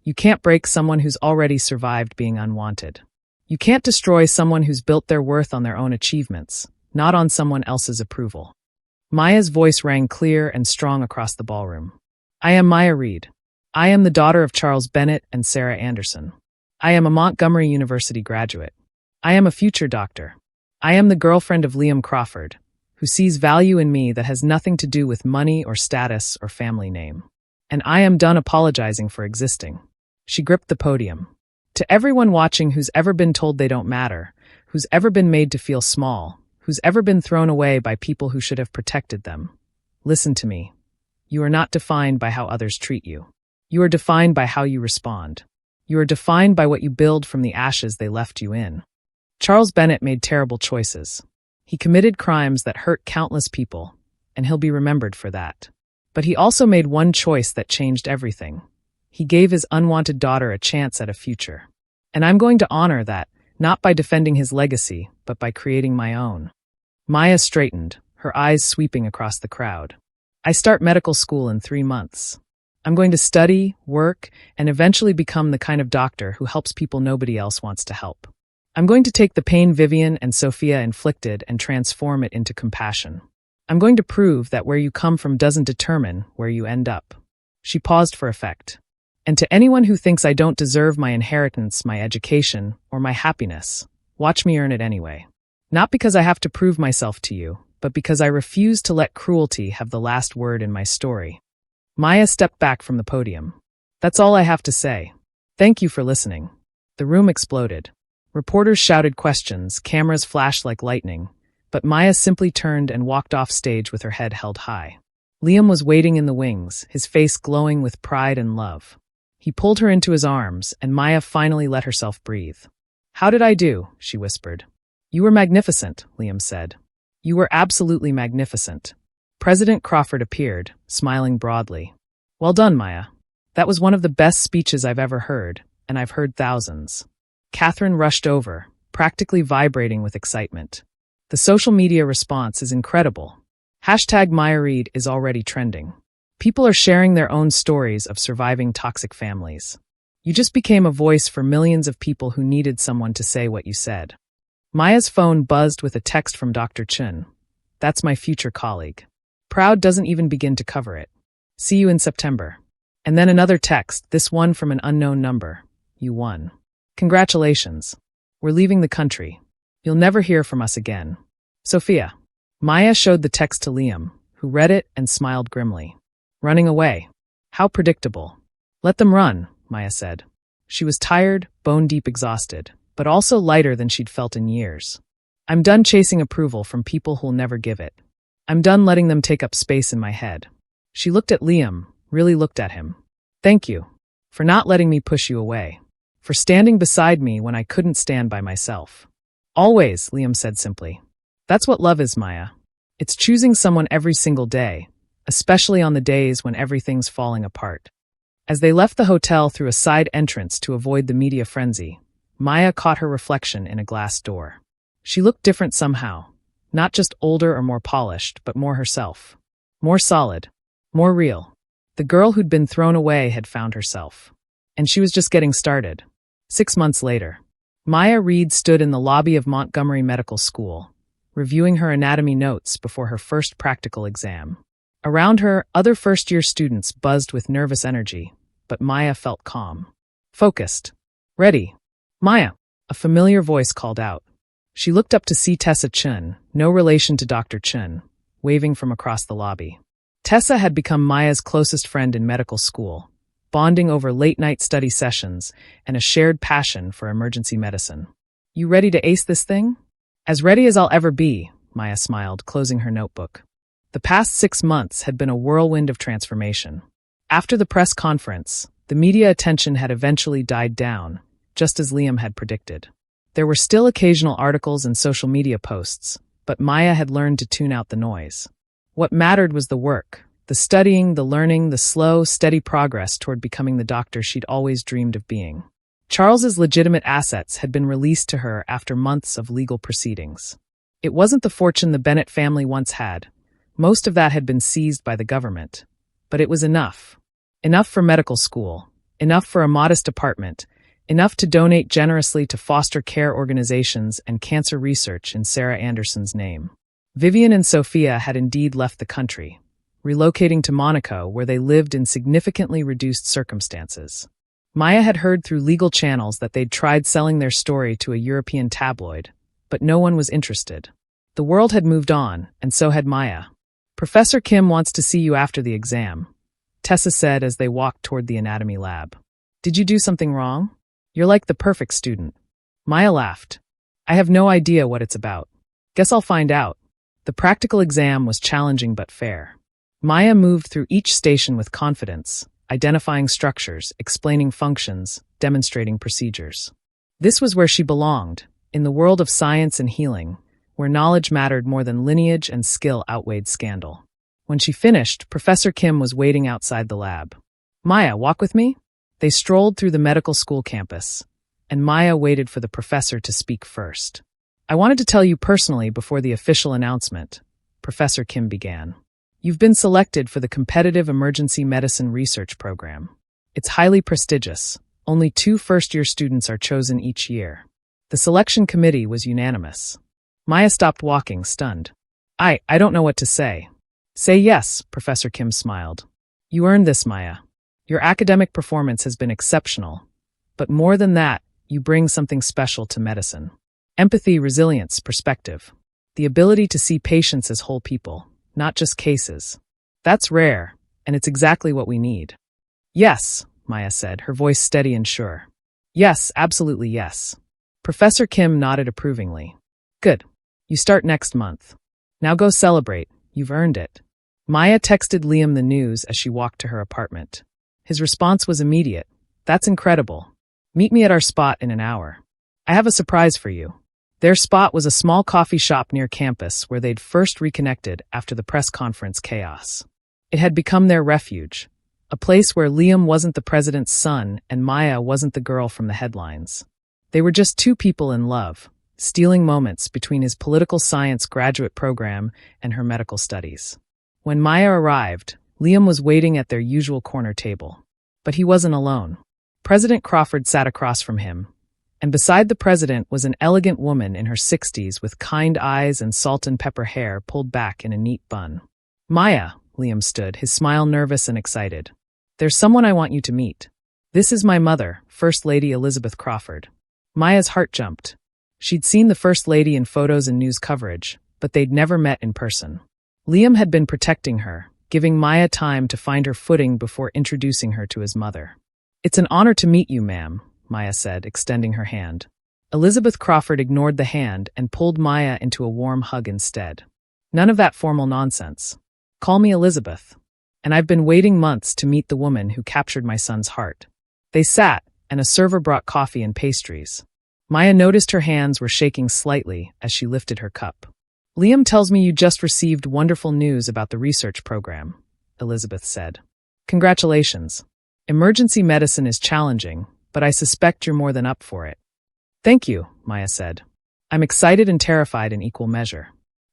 You can't break someone who's already survived being unwanted. You can't destroy someone who's built their worth on their own achievements, not on someone else's approval. Maya's voice rang clear and strong across the ballroom. I am Maya Reed. I am the daughter of Charles Bennett and Sarah Anderson. I am a Montgomery University graduate. I am a future doctor. I am the girlfriend of Liam Crawford, who sees value in me that has nothing to do with money or status or family name. And I am done apologizing for existing. She gripped the podium. To everyone watching who's ever been told they don't matter, who's ever been made to feel small, who's ever been thrown away by people who should have protected them, listen to me. You are not defined by how others treat you. You are defined by how you respond. You are defined by what you build from the ashes they left you in. Charles Bennett made terrible choices. He committed crimes that hurt countless people, and he'll be remembered for that. But he also made one choice that changed everything. He gave his unwanted daughter a chance at a future. And I'm going to honor that, not by defending his legacy, but by creating my own. Maya straightened, her eyes sweeping across the crowd. I start medical school in 3 months. I'm going to study, work, and eventually become the kind of doctor who helps people nobody else wants to help. I'm going to take the pain Vivian and Sophia inflicted and transform it into compassion. I'm going to prove that where you come from doesn't determine where you end up. She paused for effect. And to anyone who thinks I don't deserve my inheritance, my education, or my happiness, watch me earn it anyway. Not because I have to prove myself to you, but because I refuse to let cruelty have the last word in my story. Maya stepped back from the podium. That's all I have to say. Thank you for listening. The room exploded. Reporters shouted questions, cameras flashed like lightning, but Maya simply turned and walked off stage with her head held high. Liam was waiting in the wings, his face glowing with pride and love. He pulled her into his arms, and Maya finally let herself breathe. How did I do? She whispered. You were magnificent, Liam said. You were absolutely magnificent. President Crawford appeared, smiling broadly. Well done, Maya. That was one of the best speeches I've ever heard, and I've heard thousands. Catherine rushed over, practically vibrating with excitement. The social media response is incredible. #MayaReed is already trending. People are sharing their own stories of surviving toxic families. You just became a voice for millions of people who needed someone to say what you said. Maya's phone buzzed with a text from Dr. Chun. That's my future colleague. Proud doesn't even begin to cover it. See you in September. And then another text, this one from an unknown number. you won. Congratulations. We're leaving the country. You'll never hear from us again. Sophia. Maya showed the text to Liam, who read it and smiled grimly. Running away. How predictable. Let them run, Maya said. She was tired, bone-deep exhausted, but also lighter than she'd felt in years. I'm done chasing approval from people who'll never give it. I'm done letting them take up space in my head. She looked at Liam, really looked at him. Thank you. For not letting me push you away. For standing beside me when I couldn't stand by myself. Always, Liam said simply. That's what love is, Maya. It's choosing someone every single day, especially on the days when everything's falling apart. As they left the hotel through a side entrance to avoid the media frenzy, Maya caught her reflection in a glass door. She looked different somehow, not just older or more polished, but more herself. More solid, more real. The girl who'd been thrown away had found herself. And she was just getting started. 6 months later, Maya Reed stood in the lobby of Montgomery Medical School, reviewing her anatomy notes before her first practical exam. Around her, other first-year students buzzed with nervous energy, but Maya felt calm. Focused. Ready. Maya, a familiar voice called out. She looked up to see Tessa Chun, no relation to Dr. Chun, waving from across the lobby. Tessa had become Maya's closest friend in medical school, bonding over late-night study sessions and a shared passion for emergency medicine. You ready to ace this thing? As ready as I'll ever be, Maya smiled, closing her notebook. The past 6 months had been a whirlwind of transformation. After the press conference, the media attention had eventually died down, just as Liam had predicted. There were still occasional articles and social media posts, but Maya had learned to tune out the noise. What mattered was the work, the studying, the learning, the slow, steady progress toward becoming the doctor she'd always dreamed of being. Charles's legitimate assets had been released to her after months of legal proceedings. It wasn't the fortune the Bennett family once had. Most of that had been seized by the government. But it was enough. Enough for medical school. Enough for a modest apartment. Enough to donate generously to foster care organizations and cancer research in Sarah Anderson's name. Vivian and Sophia had indeed left the country, relocating to Monaco, where they lived in significantly reduced circumstances. Maya had heard through legal channels that they'd tried selling their story to a European tabloid, but no one was interested. The world had moved on, and so had Maya. Professor Kim wants to see you after the exam, Tessa said as they walked toward the anatomy lab. Did you do something wrong? You're like the perfect student. Maya laughed. I have no idea what it's about. Guess I'll find out. The practical exam was challenging but fair. Maya moved through each station with confidence, identifying structures, explaining functions, demonstrating procedures. This was where she belonged, in the world of science and healing, where knowledge mattered more than lineage and skill outweighed scandal. When she finished, Professor Kim was waiting outside the lab. Maya, walk with me? They strolled through the medical school campus, and Maya waited for the professor to speak first. I wanted to tell you personally before the official announcement, Professor Kim began. You've been selected for the Competitive Emergency Medicine Research Program. It's highly prestigious. Only 2 first-year students are chosen each year. The selection committee was unanimous. Maya stopped walking, stunned. I don't know what to say. Say yes, Professor Kim smiled. You earned this, Maya. Your academic performance has been exceptional. But more than that, you bring something special to medicine. Empathy, resilience, perspective. The ability to see patients as whole people, not just cases. That's rare, and it's exactly what we need. Yes, Maya said, her voice steady and sure. Yes, absolutely yes. Professor Kim nodded approvingly. Good. You start next month. Now go celebrate. You've earned it. Maya texted Liam the news as she walked to her apartment. His response was immediate. That's incredible. Meet me at our spot in an hour. I have a surprise for you. Their spot was a small coffee shop near campus where they'd first reconnected after the press conference chaos. It had become their refuge, a place where Liam wasn't the president's son and Maya wasn't the girl from the headlines. They were just 2 people in love, stealing moments between his political science graduate program and her medical studies. When Maya arrived, Liam was waiting at their usual corner table. But he wasn't alone. President Crawford sat across from him, and beside the president was an elegant woman in her 60s with kind eyes and salt and pepper hair pulled back in a neat bun. Maya, Liam stood, his smile nervous and excited. There's someone I want you to meet. This is my mother, First Lady Elizabeth Crawford. Maya's heart jumped. She'd seen the First Lady in photos and news coverage, but they'd never met in person. Liam had been protecting her, giving Maya time to find her footing before introducing her to his mother. "It's an honor to meet you, ma'am," Maya said, extending her hand. Elizabeth Crawford ignored the hand and pulled Maya into a warm hug instead. "None of that formal nonsense. Call me Elizabeth. And I've been waiting months to meet the woman who captured my son's heart." They sat, and a server brought coffee and pastries. Maya noticed her hands were shaking slightly as she lifted her cup. "Liam tells me you just received wonderful news about the research program," Elizabeth said. "Congratulations. Emergency medicine is challenging, but I suspect you're more than up for it." "Thank you," Maya said. "I'm excited and terrified in equal measure."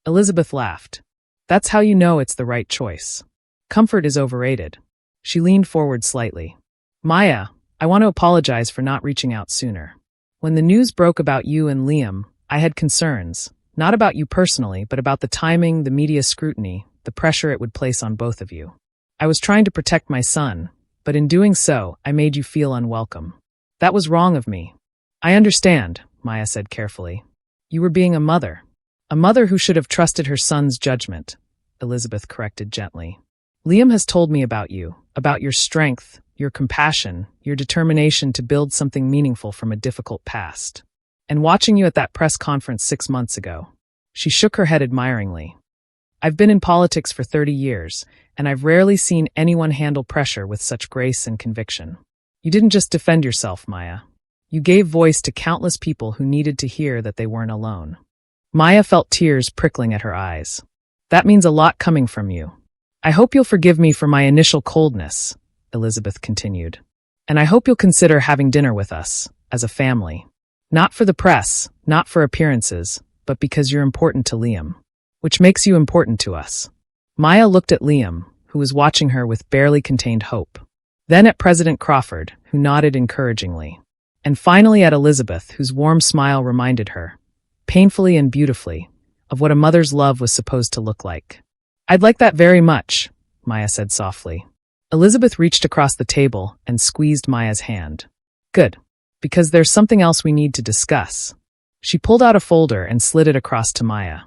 Elizabeth laughed. "That's how you know it's the right choice. Comfort is overrated." She leaned forward slightly. "Maya, I want to apologize for not reaching out sooner. When the news broke about you and Liam, I had concerns. Not about you personally, but about the timing, the media scrutiny, the pressure it would place on both of you. I was trying to protect my son, but in doing so, I made you feel unwelcome. That was wrong of me." "I understand," Maya said carefully. "You were being a mother. A mother who should have trusted her son's judgment," Elizabeth corrected gently. "Liam has told me about you, about your strength, your compassion, your determination to build something meaningful from a difficult past. And watching you at that press conference 6 months ago." She shook her head admiringly. "I've been in politics for 30 years, and I've rarely seen anyone handle pressure with such grace and conviction. You didn't just defend yourself, Maya. You gave voice to countless people who needed to hear that they weren't alone." Maya felt tears prickling at her eyes. "That means a lot coming from you. I hope you'll forgive me for my initial coldness," Elizabeth continued. "And I hope you'll consider having dinner with us, as a family. Not for the press, not for appearances, but because you're important to Liam. Which makes you important to us." Maya looked at Liam, who was watching her with barely contained hope. Then at President Crawford, who nodded encouragingly. And finally at Elizabeth, whose warm smile reminded her, painfully and beautifully, of what a mother's love was supposed to look like. "I'd like that very much," Maya said softly. Elizabeth reached across the table and squeezed Maya's hand. "Good. Because there's something else we need to discuss." She pulled out a folder and slid it across to Maya.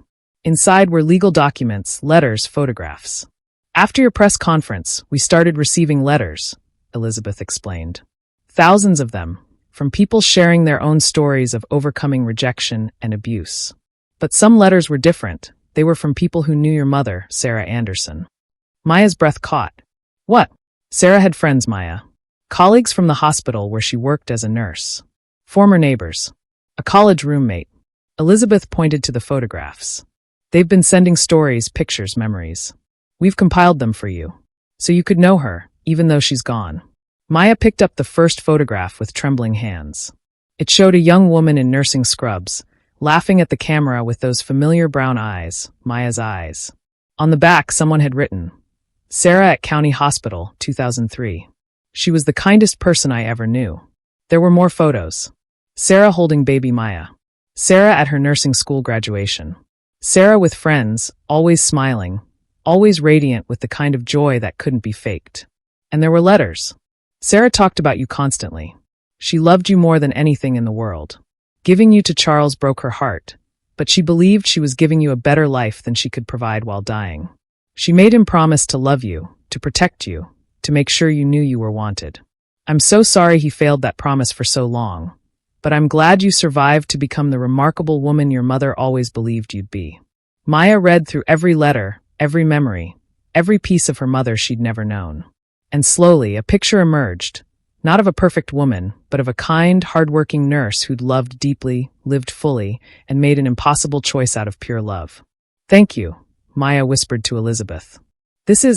Inside were legal documents, letters, photographs. "After your press conference, we started receiving letters," Elizabeth explained. "Thousands of them, from people sharing their own stories of overcoming rejection and abuse. But some letters were different. They were from people who knew your mother, Sarah Anderson." Maya's breath caught. "What?" Sarah had friends, Maya. Colleagues from the hospital where she worked as a nurse. Former neighbors. A college roommate. Elizabeth pointed to the photographs. "They've been sending stories, pictures, memories. We've compiled them for you, so you could know her, even though she's gone." Maya picked up the first photograph with trembling hands. It showed a young woman in nursing scrubs, laughing at the camera with those familiar brown eyes, Maya's eyes. On the back, someone had written, "Sarah at County Hospital, 2003. She was the kindest person I ever knew." There were more photos. Sarah holding baby Maya. Sarah at her nursing school graduation. Sarah with friends, always smiling, always radiant with the kind of joy that couldn't be faked. And there were letters. "Sarah talked about you constantly. She loved you more than anything in the world. Giving you to Charles broke her heart, but she believed she was giving you a better life than she could provide while dying. She made him promise to love you, to protect you, to make sure you knew you were wanted. I'm so sorry he failed that promise for so long, but I'm glad you survived to become the remarkable woman your mother always believed you'd be." Maya read through every letter, every memory, every piece of her mother she'd never known. And slowly, a picture emerged, not of a perfect woman, but of a kind, hard-working nurse who'd loved deeply, lived fully, and made an impossible choice out of pure love. "Thank you," Maya whispered to Elizabeth.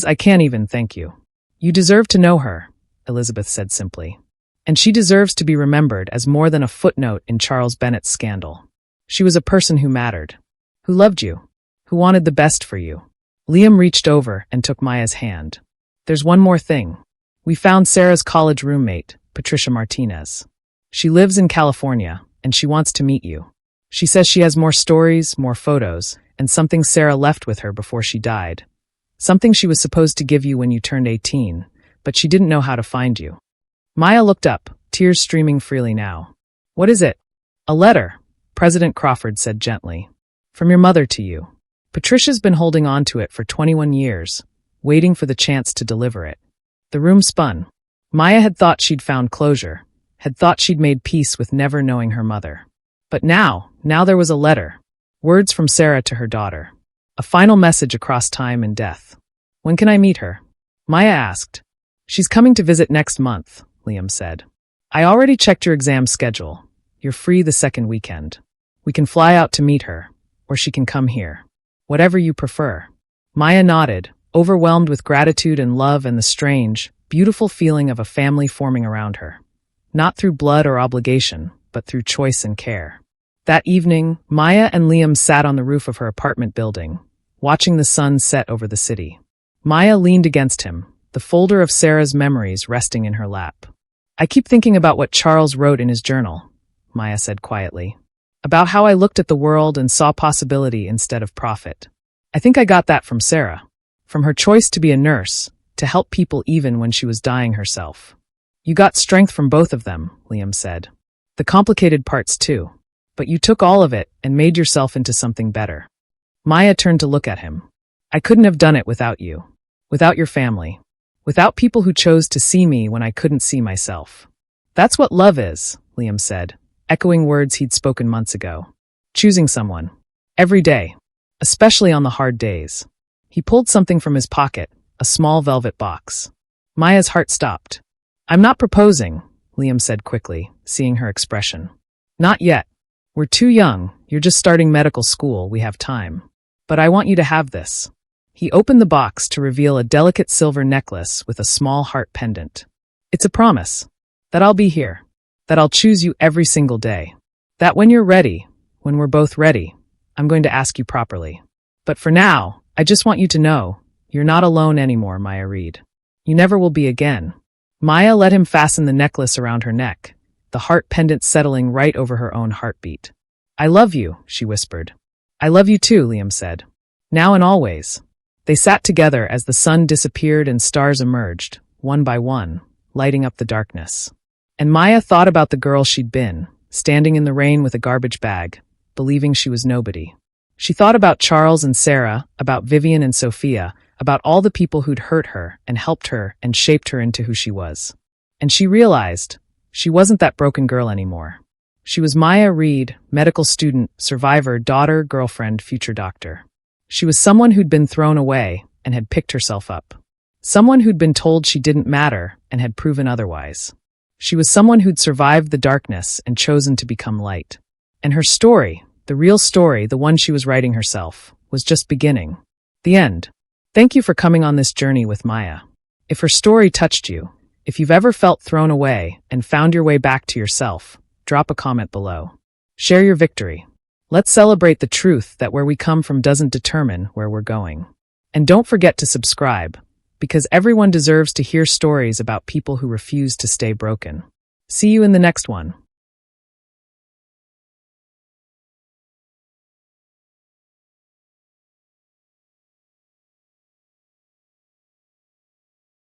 I can't even thank you. You deserve to know her," Elizabeth said simply. "And she deserves to be remembered as more than a footnote in Charles Bennett's scandal. She was a person who mattered, who loved you, who wanted the best for you." Liam reached over and took Maya's hand. "There's one more thing. We found Sarah's college roommate, Patricia Martinez. She lives in California, and she wants to meet you. She says she has more stories, more photos, and something Sarah left with her before she died. Something she was supposed to give you when you turned 18, but she didn't know how to find you." Maya looked up, tears streaming freely now. What is it? A letter, President Crawford said gently. From your mother to you. Patricia's been holding on to it for 21 years, waiting for the chance to deliver it. The room spun. Maya had thought she'd found closure, had thought she'd made peace with never knowing her mother. But now there was a letter. Words from Sarah to her daughter. A final message across time and death. When can I meet her? Maya asked. She's coming to visit next month, Liam said. I already checked your exam schedule. You're free the second weekend. We can fly out to meet her, or she can come here. Whatever you prefer. Maya nodded, overwhelmed with gratitude and love and the strange, beautiful feeling of a family forming around her. Not through blood or obligation, but through choice and care. That evening, Maya and Liam sat on the roof of her apartment building, watching the sun set over the city. Maya leaned against him, the folder of Sarah's memories resting in her lap. I keep thinking about what Charles wrote in his journal, Maya said quietly. About how I looked at the world and saw possibility instead of profit. I think I got that from Sarah. From her choice to be a nurse, to help people even when she was dying herself. You got strength from both of them, Liam said. The complicated parts too. But you took all of it and made yourself into something better. Maya turned to look at him. I couldn't have done it without you. Without your family. Without people who chose to see me when I couldn't see myself. That's what love is, Liam said, echoing words he'd spoken months ago. Choosing someone. Every day. Especially on the hard days. He pulled something from his pocket, a small velvet box. Maya's heart stopped. I'm not proposing, Liam said quickly, seeing her expression. Not yet. We're too young, you're just starting medical school, we have time. But I want you to have this. He opened the box to reveal a delicate silver necklace with a small heart pendant. It's a promise. That I'll be here. That I'll choose you every single day. That when you're ready, when we're both ready, I'm going to ask you properly. But for now, I just want you to know, you're not alone anymore, Maya Reed. You never will be again. Maya let him fasten the necklace around her neck, the heart pendant settling right over her own heartbeat. I love you, she whispered. I love you too, Liam said. Now and always. They sat together as the sun disappeared and stars emerged, one by one, lighting up the darkness. And Maya thought about the girl she'd been, standing in the rain with a garbage bag, believing she was nobody. She thought about Charles and Sarah, about Vivian and Sophia, about all the people who'd hurt her and helped her and shaped her into who she was. And she realized she wasn't that broken girl anymore. She was Maya Reed, medical student, survivor, daughter, girlfriend, future doctor. She was someone who'd been thrown away and had picked herself up. Someone who'd been told she didn't matter and had proven otherwise. She was someone who'd survived the darkness and chosen to become light. And her story, the real story, the one she was writing herself, was just beginning. The end. Thank you for coming on this journey with Maya. If her story touched you, if you've ever felt thrown away and found your way back to yourself, drop a comment below. Share your victory. Let's celebrate the truth that where we come from doesn't determine where we're going. And don't forget to subscribe, because everyone deserves to hear stories about people who refuse to stay broken. See you in the next one.